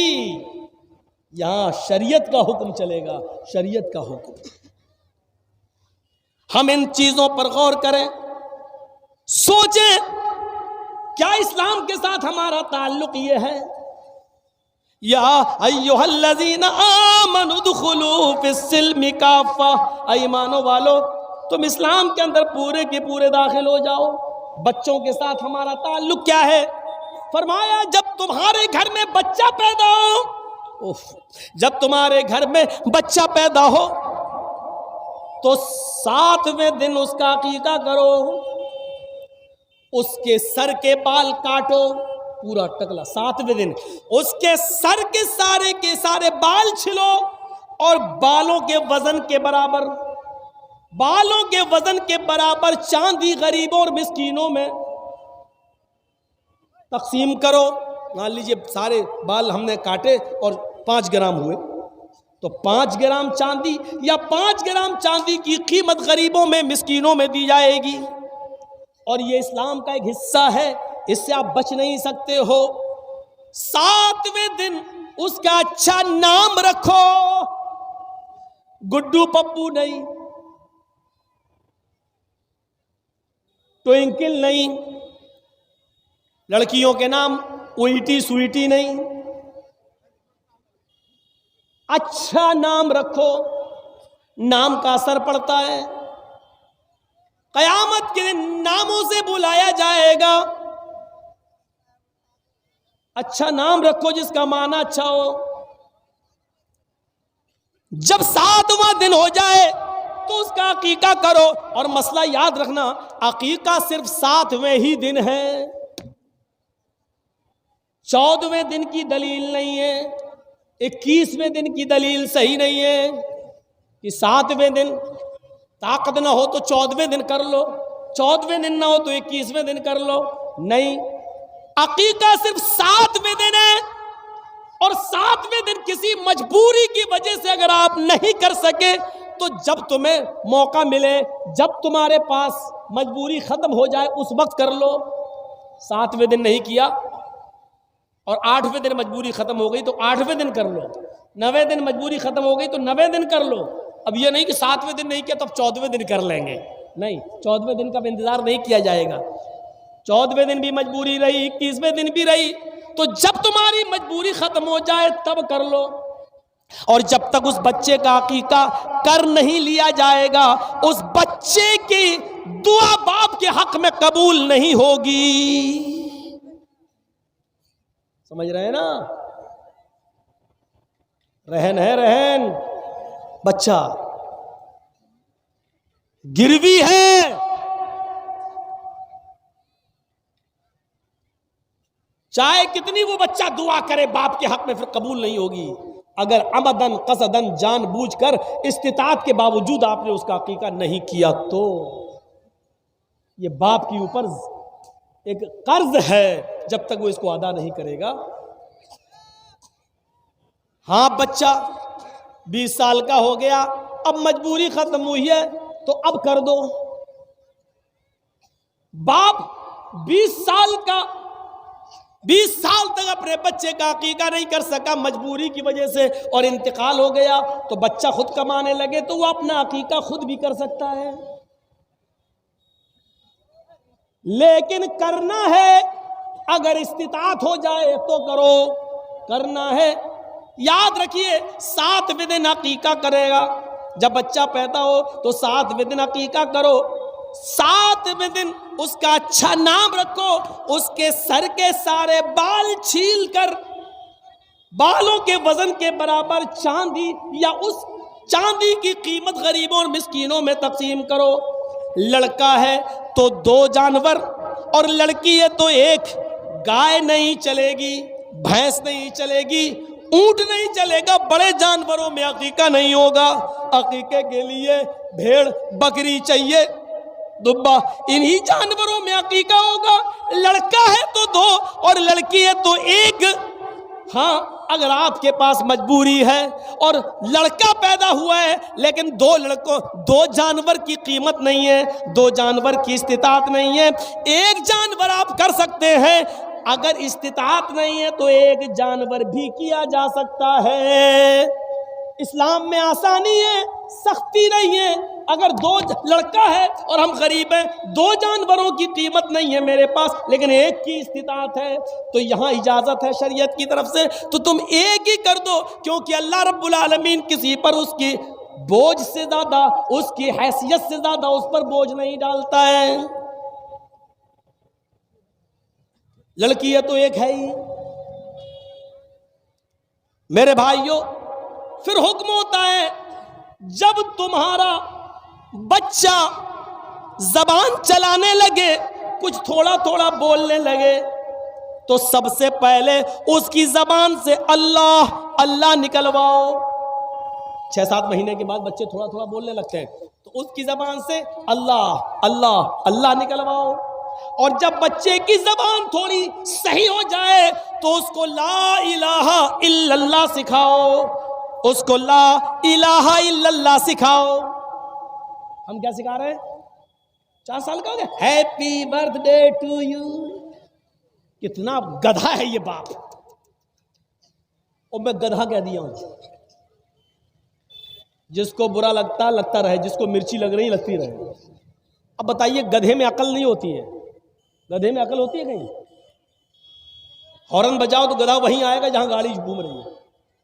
یہاں شریعت کا حکم چلے گا، شریعت کا حکم۔ ہم ان چیزوں پر غور کریں، سوچیں کیا اسلام کے ساتھ ہمارا تعلق یہ ہے؟ یا ایھا الذین آمنوا ادخلوا فی السلم کافہ، ایمانوں والو تم اسلام کے اندر پورے کے پورے داخل ہو جاؤ۔ بچوں کے ساتھ ہمارا تعلق کیا ہے؟ فرمایا جب تمہارے گھر میں بچہ پیدا ہو، جب تمہارے گھر میں بچہ پیدا ہو تو 7ویں دن اس کا عقیقہ کرو، اس کے سر کے بال کاٹو، پورا ٹکلا، 7ویں دن اس کے سر کے سارے بال چھلو، اور بالوں کے وزن کے برابر چاندی غریبوں اور مسکینوں میں تقسیم کرو، مان لیجئے سارے بال ہم نے کاٹے اور 5 گرام ہوئے، تو 5 گرام چاندی یا 5 گرام چاندی کی قیمت غریبوں میں مسکینوں میں دی جائے گی، اور یہ اسلام کا ایک حصہ ہے، اس سے آپ بچ نہیں سکتے ہو۔ 7ویں دن اس کا اچھا نام رکھو، گڈو پپو نہیں، ٹوئنکل نہیں، لڑکیوں کے نام اوئیٹی سوئیٹی نہیں، اچھا نام رکھو، نام کا اثر پڑتا ہے، قیامت کے دن ناموں سے بلایا جائے گا۔ اچھا نام رکھو جس کا معنی اچھا ہو۔ جب 7واں دن ہو جائے تو اس کا عقیقہ کرو، اور مسئلہ یاد رکھنا، عقیقہ صرف 7ویں ہی دن ہے، 14ویں دن کی دلیل نہیں ہے، 21ویں دن کی دلیل صحیح نہیں ہے کہ 7ویں دن طاقت نہ ہو تو 14ویں دن کر لو، 14ویں دن نہ ہو تو 21ویں دن کر لو، نہیں، عقیقہ صرف 7ویں دن ہے، اور 7ویں دن کسی مجبوری کی وجہ سے اگر آپ نہیں کر سکے تو جب تمہیں موقع ملے، جب تمہارے پاس مجبوری ختم ہو جائے اس وقت کر لو۔ 7ویں دن نہیں کیا اور 8ویں دن مجبوری ختم ہو گئی تو 8ویں دن کر لو، 9ویں دن مجبوری ختم ہو گئی تو 9ویں دن کر لو۔ اب یہ نہیں کہ 7ویں دن نہیں کیا تو اب 14ویں دن کر لیں گے، نہیں، 14ویں دن کا انتظار نہیں کیا جائے گا، 14ویں دن بھی مجبوری رہی، 21ویں دن بھی رہی، تو جب تمہاری مجبوری ختم ہو جائے تب کر لو۔ اور جب تک اس بچے کا عقیقہ کر نہیں لیا جائے گا اس بچے کی دعا باپ کے حق میں قبول نہیں ہوگی۔ سمجھ رہے ہیں نا؟ رہن ہے، رہن، بچہ گروی ہے، چاہے کتنی وہ بچہ دعا کرے باپ کے حق میں پھر قبول نہیں ہوگی، اگر عمدن قصدن جان بوجھ کر استطاعت کے باوجود آپ نے اس کا عقیقہ نہیں کیا تو یہ باپ کے اوپر ایک قرض ہے، جب تک وہ اس کو ادا نہیں کرے گا۔ ہاں، بچہ 20 سال کا ہو گیا، اب مجبوری ختم ہوئی ہے تو اب کر دو۔ باپ 20 سال تک اپنے بچے کا عقیقہ نہیں کر سکا مجبوری کی وجہ سے، اور انتقال ہو گیا تو بچہ خود کمانے لگے تو وہ اپنا عقیقہ خود بھی کر سکتا ہے، لیکن کرنا ہے اگر استطاعت ہو جائے تو کرو، کرنا ہے۔ یاد رکھیے 7ویں دن عقیقہ کرے گا، جب بچہ پیدا ہو تو 7ویں دن عقیقہ کرو، 7ویں دن اس کا اچھا نام رکھو، اس کے سر کے سارے بال چھیل کر بالوں کے وزن کے برابر چاندی یا اس چاندی کی قیمت غریبوں اور مسکینوں میں تقسیم کرو۔ لڑکا ہے تو 2 جانور، اور لڑکی ہے تو 1 گائے نہیں چلے گی، بھینس نہیں چلے گی، اونٹ نہیں چلے گا، بڑے جانوروں میں عقیقہ نہیں ہوگا۔ عقیقے کے لیے بھیڑ بکری چاہیے، دبا، انہی جانوروں میں عقیقہ ہوگا۔ لڑکا ہے تو 2 اور لڑکی ہے تو 1۔ ہاں، اگر آپ کے پاس مجبوری ہے اور لڑکا پیدا ہوا ہے لیکن 2 جانور کی قیمت نہیں ہے، 2 جانور کی استطاعت نہیں ہے، 1 جانور آپ کر سکتے ہیں، اگر استطاعت نہیں ہے تو 1 جانور بھی کیا جا سکتا ہے۔ اسلام میں آسانی ہے، سختی نہیں ہے۔ اگر 2 لڑکا ہے اور ہم غریب ہیں، 2 جانوروں کی قیمت نہیں ہے میرے پاس لیکن 1 کی استطاعت ہے، تو یہاں اجازت ہے شریعت کی طرف سے، تو تم 1 ہی کر دو، کیونکہ اللہ رب العالمین کسی پر اس کی بوجھ سے زیادہ، اس کی حیثیت سے زیادہ اس پر بوجھ نہیں ڈالتا ہے۔ لڑکی ہے تو 1 ہے ہی۔ میرے بھائیوں، پھر حکم ہوتا ہے جب تمہارا بچہ زبان چلانے لگے، کچھ تھوڑا تھوڑا بولنے لگے، تو سب سے پہلے اس کی زبان سے اللہ اللہ نکلواؤ۔ 6-7 مہینے کے بعد بچے تھوڑا تھوڑا بولنے لگتے ہیں، تو اس کی زبان سے اللہ اللہ اللہ نکلواؤ۔ اور جب بچے کی زبان تھوڑی صحیح ہو جائے تو اس کو لا الہ الا اللہ سکھاؤ، اس کو لا الہ الا اللہ سکھاؤ۔ ہم کیا سکھا رہے ہیں؟ 4 سال کا ہو گیا، happy birthday to you. کتنا گدھا ہے یہ باپ، اور میں گدھا کہہ دیا ہوں۔ جس کو برا لگتا رہے، جس کو مرچی لگ رہی لگتی رہے۔ اب بتائیے گدھے میں عقل نہیں ہوتی ہے؟ گدھے میں عقل ہوتی ہے کہیں؟ ہارن بجاؤ تو گدھا وہیں آئے گا جہاں گاڑی گھوم رہی ہے،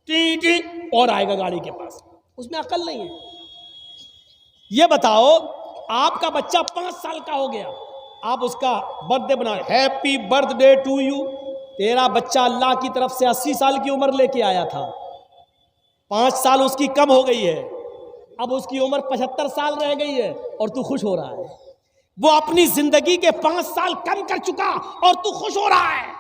ٹی ٹی اور آئے گا گاڑی کے پاس، اس میں عقل نہیں ہے۔ یہ بتاؤ آپ کا بچہ 5 سال کا ہو گیا، آپ اس کا برتھ ڈے بنا رہے، happy birthday to you. تیرا بچہ اللہ کی طرف سے 80 سال کی عمر لے کے آیا تھا، 5 سال اس کی کم ہو گئی ہے، اب اس کی عمر 75 سال رہ گئی ہے اور تو خوش ہو رہا ہے۔ وہ اپنی زندگی کے 5 سال کم کر چکا اور تو خوش ہو رہا ہے۔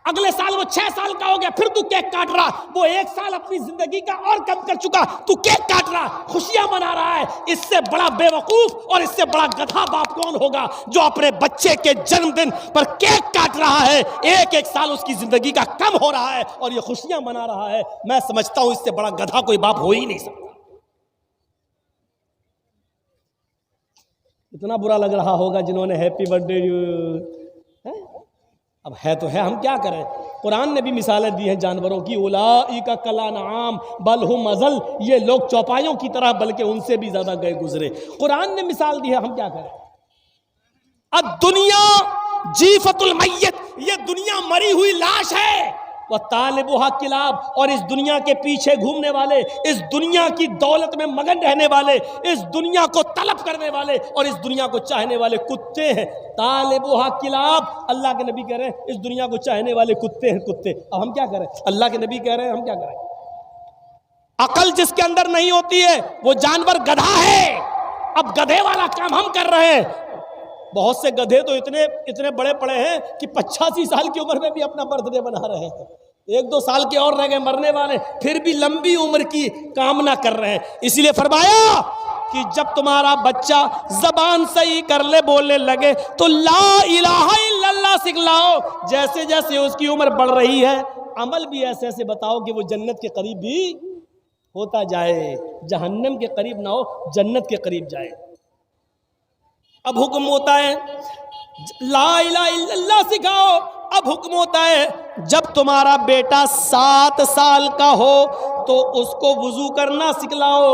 اگلے سال وہ 6 سال کا ہو گیا، پھر تو کیک کاٹ رہا۔ وہ 1 سال اپنی زندگی کا اور کم کر چکا، تو کیک کاٹ رہا، خوشیاں منا رہا ہے۔ اس سے بڑا بے وقوف اور اس سے بڑا گدھا باپ کون ہوگا جو اپنے بچے کے جنم دن پر کیک کاٹ رہا ہے، 1 سال اس کی زندگی کا کم ہو رہا ہے اور یہ خوشیاں منا رہا ہے۔ میں سمجھتا ہوں اس سے بڑا گدھا کوئی باپ ہو ہی نہیں سکتا۔ اتنا برا لگ رہا ہوگا جنہوں نے ہیپی برتھ ڈے، اب ہے تو ہے، ہم کیا کریں؟ قرآن نے بھی مثالیں دی ہیں جانوروں کی، اولئک کالانعام بل ہم اضل، یہ لوگ چوپایوں کی طرح بلکہ ان سے بھی زیادہ گئے گزرے۔ قرآن نے مثال دی ہے، ہم کیا کریں؟ الدنیا جیفت المیت، یہ دنیا مری ہوئی لاش ہے، وطالبها کلاب، اور اس دنیا کے پیچھے گھومنے والے، اس دنیا کی دولت میں مگن رہنے والے، اس دنیا کو طلب کرنے والے اور اس دنیا کو چاہنے والے کتے ہیں۔ طالبها کلاب، اللہ کے نبی کہہ رہے ہیں اس دنیا کو چاہنے والے کتے ہیں، کتے۔ اب ہم کیا کریں؟ اللہ کے نبی کہہ رہے ہیں، ہم کیا کریں؟ عقل جس کے اندر نہیں ہوتی ہے وہ جانور گدھا ہے۔ اب گدھے والا کام ہم کر رہے ہیں۔ بہت سے گدھے تو اتنے بڑے پڑے ہیں کہ 85 سال کی عمر میں بھی اپنا برتھ ڈے بنا رہے ہیں، 1-2 سال کے اور رہ گئے مرنے والے، پھر بھی لمبی عمر کی کامنا کر رہے ہیں۔ اسی لیے فرمایا کہ جب تمہارا بچہ زبان صحیح کر لے، بولنے لگے، تو لا الہ الا اللہ سکھلاؤ۔ جیسے جیسے اس کی عمر بڑھ رہی ہے، عمل بھی ایسے ایسے بتاؤ کہ وہ جنت کے قریب بھی ہوتا جائے، جہنم کے قریب نہ ہو، جنت کے قریب جائے۔ اب حکم ہوتا ہے لا الہ الا اللہ سکھاؤ۔ اب حکم ہوتا ہے جب تمہارا بیٹا 7 سال کا ہو تو اس کو وضو کرنا سکھلاؤ،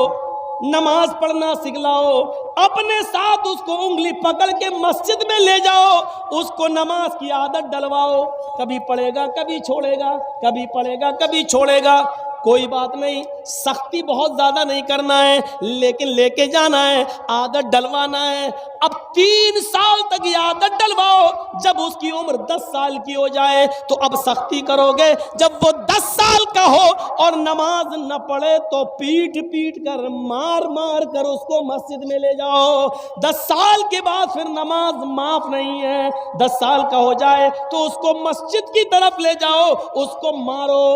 نماز پڑھنا سکھلاؤ، اپنے ساتھ اس کو انگلی پکڑ کے مسجد میں لے جاؤ، اس کو نماز کی عادت ڈلواؤ۔ کبھی پڑھے گا کبھی چھوڑے گا، کبھی پڑھے گا کبھی چھوڑے گا، کوئی بات نہیں، سختی بہت زیادہ نہیں کرنا ہے، لیکن لے کے جانا ہے، عادت ڈلوانا ہے۔ اب 3 سال تک یہ عادت ڈلواؤ، جب اس کی عمر 10 سال کی ہو جائے تو اب سختی کرو گے۔ جب وہ 10 سال کا ہو اور نماز نہ پڑھے تو پیٹ پیٹ کر، مار مار کر اس کو مسجد میں لے جاؤ۔ 10 سال کے بعد پھر نماز معاف نہیں ہے، 10 سال کا ہو جائے تو اس کو مسجد کی طرف لے جاؤ، اس کو مارو۔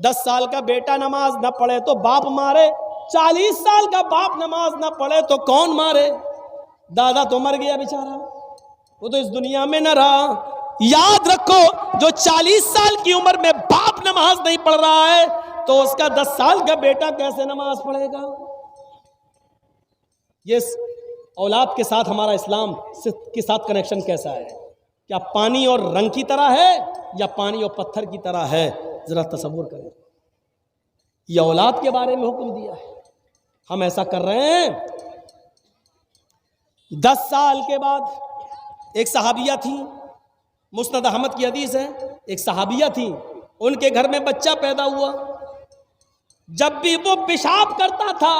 10 سال کا بیٹا نماز نہ پڑھے تو باپ مارے، 40 سال کا باپ نماز نہ پڑھے تو کون مارے؟ دادا تو مر گیا بیچارہ، وہ تو اس دنیا میں نہ رہا۔ یاد رکھو، جو 40 سال کی عمر میں باپ نماز نہیں پڑھ رہا ہے تو اس کا 10 سال کا بیٹا کیسے نماز پڑھے گا؟ یہ اولاد کے ساتھ ہمارا اسلام کے ساتھ کنیکشن کیسا ہے؟ کیا پانی اور رنگ کی طرح ہے یا پانی اور پتھر کی طرح ہے؟ ذرا تصور کریں۔ یہ اولاد کے بارے میں حکم دیا ہے، ہم ایسا کر رہے ہیں۔ 10 سال کے بعد ایک صحابیہ تھی، مسند احمد کی حدیث ہے، ایک صحابیہ تھی، ان کے گھر میں بچہ پیدا ہوا۔ جب بھی وہ پیشاب کرتا تھا،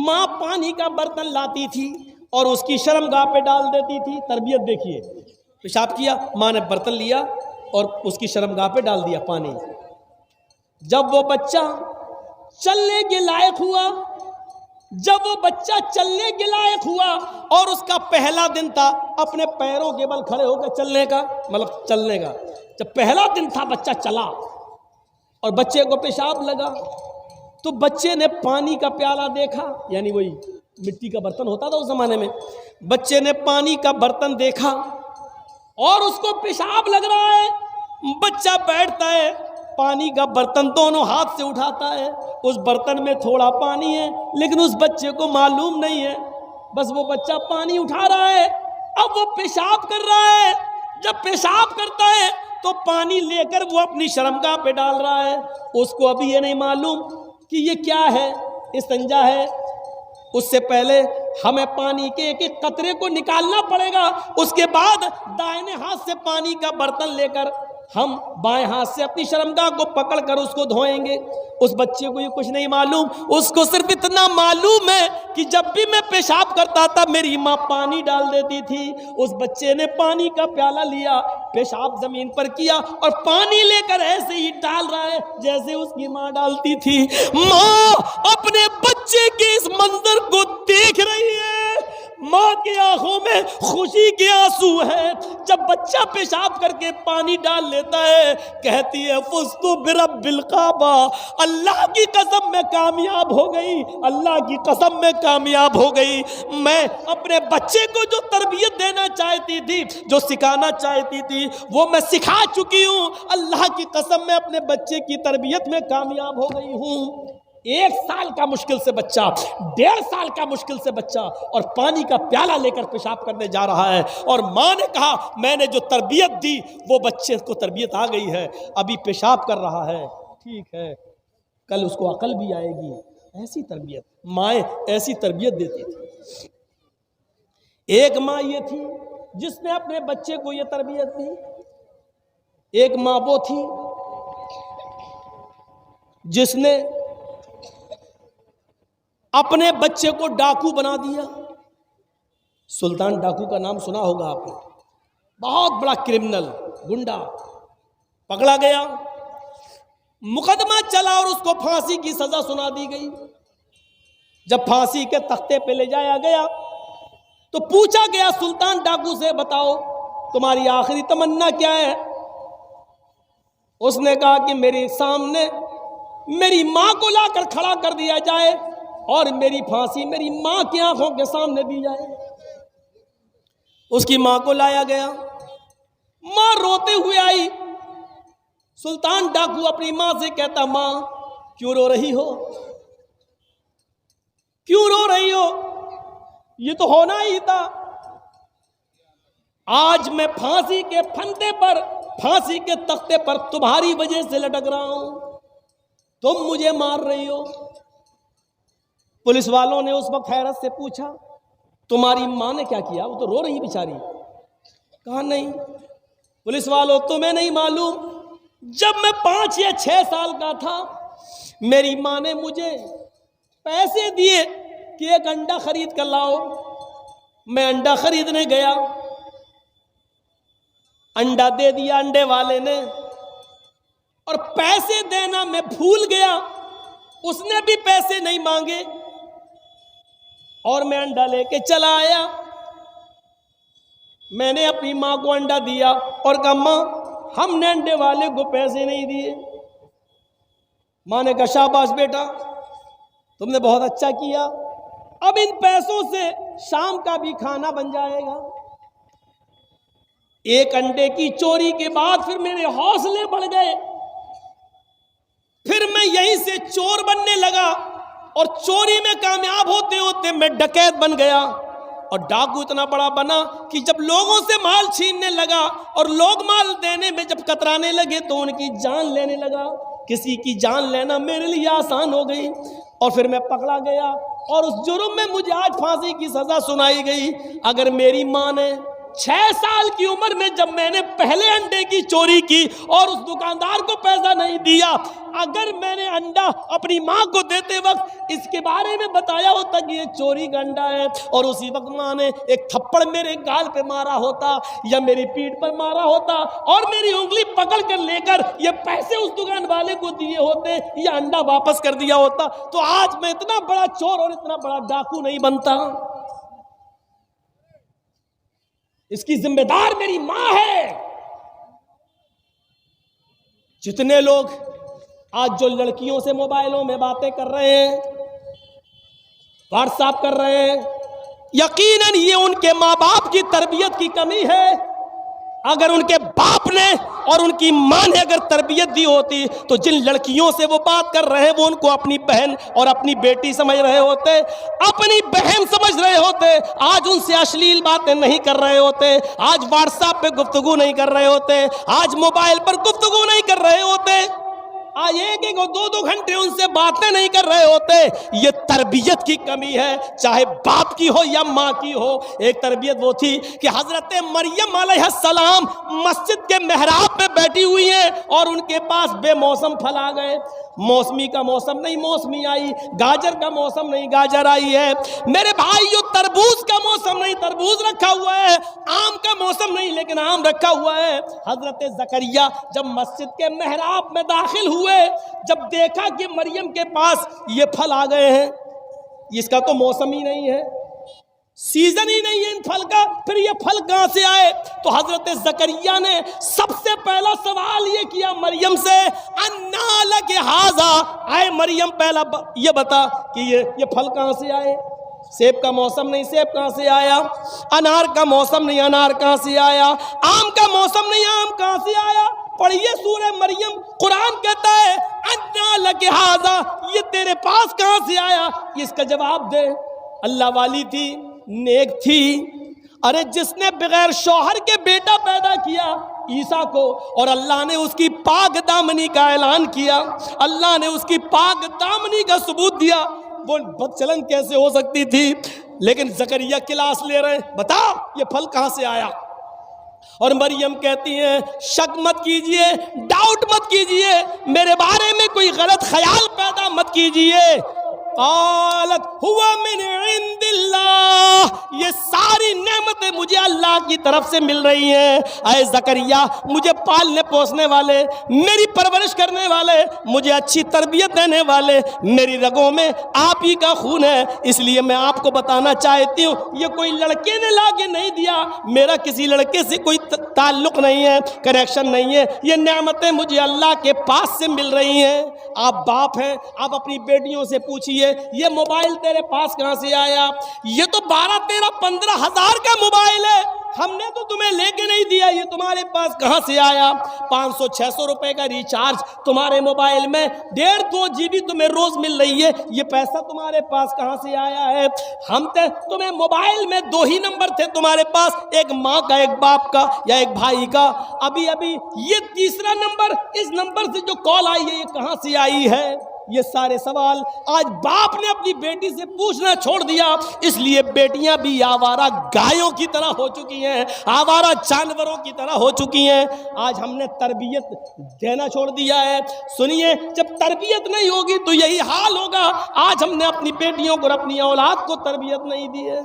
ماں پانی کا برتن لاتی تھی اور اس کی شرمگاہ پہ ڈال دیتی تھی۔ تربیت دیکھیے، پیشاب کیا، ماں نے برتن لیا اور اس کی شرمگاہ پہ ڈال دیا پانی۔ جب وہ بچہ چلنے کے لائق ہوا، اور اس کا پہلا دن تھا اپنے پیروں کے بل کھڑے ہو کے چلنے کا، جب پہلا دن تھا بچہ چلا اور بچے کو پیشاب لگا تو بچے نے پانی کا پیالہ دیکھا، یعنی وہی مٹی کا برتن ہوتا تھا اس زمانے میں، بچے نے پانی کا برتن دیکھا اور اس کو پیشاب لگ رہا ہے، بچہ بیٹھتا ہے، پانی کا برتن دونوں ہاتھ سے اٹھاتا ہے، اس برتن میں تھوڑا پانی ہے لیکن اس بچے کو معلوم نہیں ہے، بس وہ بچہ پانی اٹھا رہا ہے، اب وہ پیشاب کر رہا ہے، جب پیشاب کرتا ہے تو پانی لے کر وہ اپنی شرمگاہ پہ ڈال رہا ہے، اس کو ابھی یہ نہیں معلوم کہ یہ کیا ہے، استنجا ہے۔ اس سے پہلے ہمیں پانی کے ایک ایک قطرے کو نکالنا پڑے گا، اس کے بعد دائیں ہاتھ سے پانی کا برتن لے کر ہم بائیں ہاتھ سے اپنی شرمگاہ کو پکڑ کر اس کو دھوئیں گے۔ اس بچے کو یہ کچھ نہیں معلوم، اس کو صرف اتنا معلوم ہے کہ جب بھی میں پیشاب کرتا تھا میری ماں پانی ڈال دیتی تھی۔ اس بچے نے پانی کا پیالہ لیا، پیشاب زمین پر کیا اور پانی لے کر ایسے ہی ڈال رہا ہے جیسے اس کی ماں ڈالتی تھی۔ ماں اپنے بچے کے اس منظر کو دیکھ رہی ہے، ماں کی آنکھوں میں خوشی کے آنسو ہے۔ جب بچہ پیشاب کر کے پانی ڈال لیتا ہے کہتی ہے فزت برب الکعبہ، اللہ کی قسم میں کامیاب ہو گئی، اللہ کی قسم میں کامیاب ہو گئی۔ میں اپنے بچے کو جو تربیت دینا چاہتی تھی، جو سکھانا چاہتی تھی، وہ میں سکھا چکی ہوں، اللہ کی قسم میں اپنے بچے کی تربیت میں کامیاب ہو گئی ہوں۔ 1 سال کا مشکل سے بچہ، 1.5 سال کا مشکل سے بچہ، اور پانی کا پیالہ لے کر پیشاب کرنے جا رہا ہے، اور ماں نے کہا میں نے جو تربیت دی وہ بچے کو تربیت آ گئی ہے، ابھی پیشاب کر رہا ہے، ٹھیک ہے کل اس کو عقل بھی آئے گی۔ ایسی تربیت مائیں ایسی تربیت دیتی تھی۔ ایک ماں یہ تھی جس نے اپنے بچے کو یہ تربیت دی، ایک ماں وہ تھی جس نے اپنے بچے کو ڈاکو بنا دیا۔ سلطان ڈاکو کا نام سنا ہوگا آپ نے، بہت بڑا کرمنل، گنڈا، پکڑا گیا، مقدمہ چلا اور اس کو پھانسی کی سزا سنا دی گئی۔ جب پھانسی کے تختے پہ لے جایا گیا تو پوچھا گیا سلطان ڈاکو سے بتاؤ تمہاری آخری تمنا کیا ہے؟ اس نے کہا کہ میرے سامنے میری ماں کو لا کر کھڑا کر دیا جائے اور میری پھانسی میری ماں کی آنکھوں کے سامنے دی جائے۔ اس کی ماں کو لایا گیا، ماں روتے ہوئے آئی۔ سلطان ڈاکو اپنی ماں سے کہتا ماں کیوں رو رہی ہو، کیوں رو رہی ہو، یہ تو ہونا ہی تھا، آج میں پھانسی کے پھندے پر، پھانسی کے تختے پر تمہاری وجہ سے لٹک رہا ہوں، تم مجھے مار رہی ہو۔ پولیس والوں نے اس وقت حیرت سے پوچھا تمہاری ماں نے کیا کیا، وہ تو رو رہی بیچاری۔ کہا نہیں پولیس والوں تمہیں نہیں معلوم، جب میں 5 یا 6 سال کا تھا میری ماں نے مجھے پیسے دیے کہ ایک انڈا خرید کر لاؤ، میں انڈا خریدنے گیا، انڈا دے دیا انڈے والے نے، اور پیسے دینا میں بھول گیا، اس نے بھی پیسے نہیں مانگے، اور میں انڈا لے کے چلا آیا۔ میں نے اپنی ماں کو انڈا دیا اور کہا ماں ہم نے انڈے والے کو پیسے نہیں دیے۔ ماں نے کہا شاباش بیٹا تم نے بہت اچھا کیا، اب ان پیسوں سے شام کا بھی کھانا بن جائے گا۔ ایک انڈے کی چوری کے بعد پھر میرے حوصلے بڑھ گئے، پھر میں یہیں سے چور بننے لگا، اور چوری میں کامیاب ہوتے ہوتے میں ڈکیت بن گیا، اور ڈاکو اتنا بڑا بنا کہ جب لوگوں سے مال چھیننے لگا اور لوگ مال دینے میں جب کترانے لگے تو ان کی جان لینے لگا۔ کسی کی جان لینا میرے لیے آسان ہو گئی، اور پھر میں پکڑا گیا، اور اس جرم میں مجھے آج پھانسی کی سزا سنائی گئی۔ اگر میری ماں نے 6 سال کی عمر میں جب میں نے پہلے انڈے کی چوری کی اور اس دکاندار کو پیسہ نہیں دیا، اگر میں نے انڈا اپنی ماں کو دیتے وقت اس کے بارے میں بتایا ہوتا کہ یہ چوری کا انڈا ہے، اور اسی وقت ماں نے ایک تھپڑ میرے گال پہ مارا ہوتا یا میری پیٹھ پر مارا ہوتا اور میری انگلی پکڑ کر لے کر یہ پیسے اس دکان والے کو دیے ہوتے یا انڈا واپس کر دیا ہوتا، تو آج میں اتنا بڑا چور اور اتنا بڑا ڈاکو نہیں بنتا۔ اس کی ذمہ دار میری ماں ہے۔ جتنے لوگ آج جو لڑکیوں سے موبائلوں میں باتیں کر رہے ہیں، واٹس ایپ کر رہے ہیں، یقیناً یہ ان کے ماں باپ کی تربیت کی کمی ہے، اگر ان کے باپ نے اور ان کی ماں نے اگر تربیت دی ہوتی تو جن لڑکیوں سے وہ بات کر رہے ہیں وہ ان کو اپنی بہن اور اپنی بیٹی سمجھ رہے ہوتے، اپنی بہن سمجھ رہے ہوتے، آج ان سے اشلیل باتیں نہیں کر رہے ہوتے، آج واٹس ایپ پہ گفتگو نہیں کر رہے ہوتے، آج موبائل پر گفتگو نہیں کر رہے ہوتے، آج ایک اور دو گھنٹے ان سے باتیں نہیں کر رہے ہوتے۔ یہ تربیت کی کمی ہے، چاہے باپ کی ہو یا ماں کی ہو۔ ایک تربیت وہ تھی کہ حضرت مریم علیہ السلام مسجد کے محراب میں بیٹھی ہوئی ہیں اور ان کے پاس بے موسم پھل آ گئے۔ موسمی کا موسم نہیں موسمی آئی، گاجر کا موسم نہیں گاجر آئی ہے، میرے بھائیو تربوز کا موسم نہیں تربوز رکھا ہوا ہے، آم کا موسم نہیں لیکن آم رکھا ہوا ہے۔ حضرت زکریا جب مسجد کے محراب میں داخل ہوئے، جب دیکھا کہ مریم کے پاس یہ پھل آ گئے ہیں، اس کا تو موسم ہی نہیں ہے، سیزن ہی نہیں ہے ان پھل کا، پھر یہ پھل کہاں سے آئے؟ تو حضرت زکریا نے سب سے پہلا سوال یہ کیا مریم سے، انا لک ھذا، اے مریم پہلا یہ بتا کہ یہ پھل کہاں سے آئے؟ سیب کا موسم نہیں سیب کہاں سے آیا، انار کا موسم نہیں انار کہاں سے آیا، آم کا موسم نہیں آم کہاں سے آیا؟ پڑھیے سورہ مریم، قرآن کہتا ہے انا لک ھذا، یہ تیرے پاس کہاں سے آیا؟ اس کا جواب دے۔ اللہ والی تھی، نیک تھی، ارے جس نے بغیر شوہر کے بیٹا پیدا کیا عیسیٰ کو، اور اللہ نے اس کی پاک دامنی کا اعلان کیا، اللہ نے اس کی پاک دامنی کا ثبوت دیا، وہ بدچلن کیسے ہو سکتی تھی؟ لیکن زکریا کلاس لے رہے ہیں، بتا یہ پھل کہاں سے آیا؟ اور مریم کہتی ہیں شک مت کیجئے، ڈاؤٹ مت کیجئے، میرے بارے میں کوئی غلط خیال پیدا مت کیجئے۔ قالت هو من عند اللہ، یہ ساری نعمتیں مجھے اللہ کی طرف سے مل رہی ہیں۔ اے زکریا، مجھے پالنے پوسنے والے، میری پرورش کرنے والے، مجھے اچھی تربیت دینے والے، میری رگوں میں آپ ہی کا خون ہے، اس لیے میں آپ کو بتانا چاہتی ہوں یہ کوئی لڑکے نے لا کے نہیں دیا، میرا کسی لڑکے سے کوئی تعلق نہیں ہے، کنیکشن نہیں ہے، یہ نعمتیں مجھے اللہ کے پاس سے مل رہی ہیں۔ آپ باپ ہیں، آپ اپنی بیٹیوں سے پوچھئے یہ موبائل تیرے پاس کہاں سے آیا؟ یہ تو 12, 13, 15 ہزار کا موبائل ہے، ہم نے تو تمہیں لے کے نہیں دیا، یہ تمہارے پاس کہاں سے آیا؟ 500 600 روپے کا ریچارج تمہارے موبائل میں 1.5 2 GB تمہیں روز مل رہی ہے، یہ پیسہ تمہارے پاس کہاں سے آیا ہے؟ ہم تمہیں موبائل میں 2 ہی نمبر تھے تمہارے پاس، ایک ماں کا ایک باپ کا یا ایک بھائی کا، ابھی یہ تیسرا نمبر، اس نمبر سے جو کال آئی ہے یہ کہاں سے آئی ہے؟ یہ سارے سوال آج باپ نے اپنی بیٹی سے پوچھنا چھوڑ دیا، اس لیے بیٹیاں بھی آوارہ گایوں کی طرح ہو چکی ہیں، آوارہ جانوروں کی طرح ہو چکی ہیں۔ آج ہم نے تربیت دینا چھوڑ دیا ہے۔ سنیے، جب تربیت نہیں ہوگی تو یہی حال ہوگا۔ آج ہم نے اپنی بیٹیوں کو اور اپنی اولاد کو تربیت نہیں دی ہے۔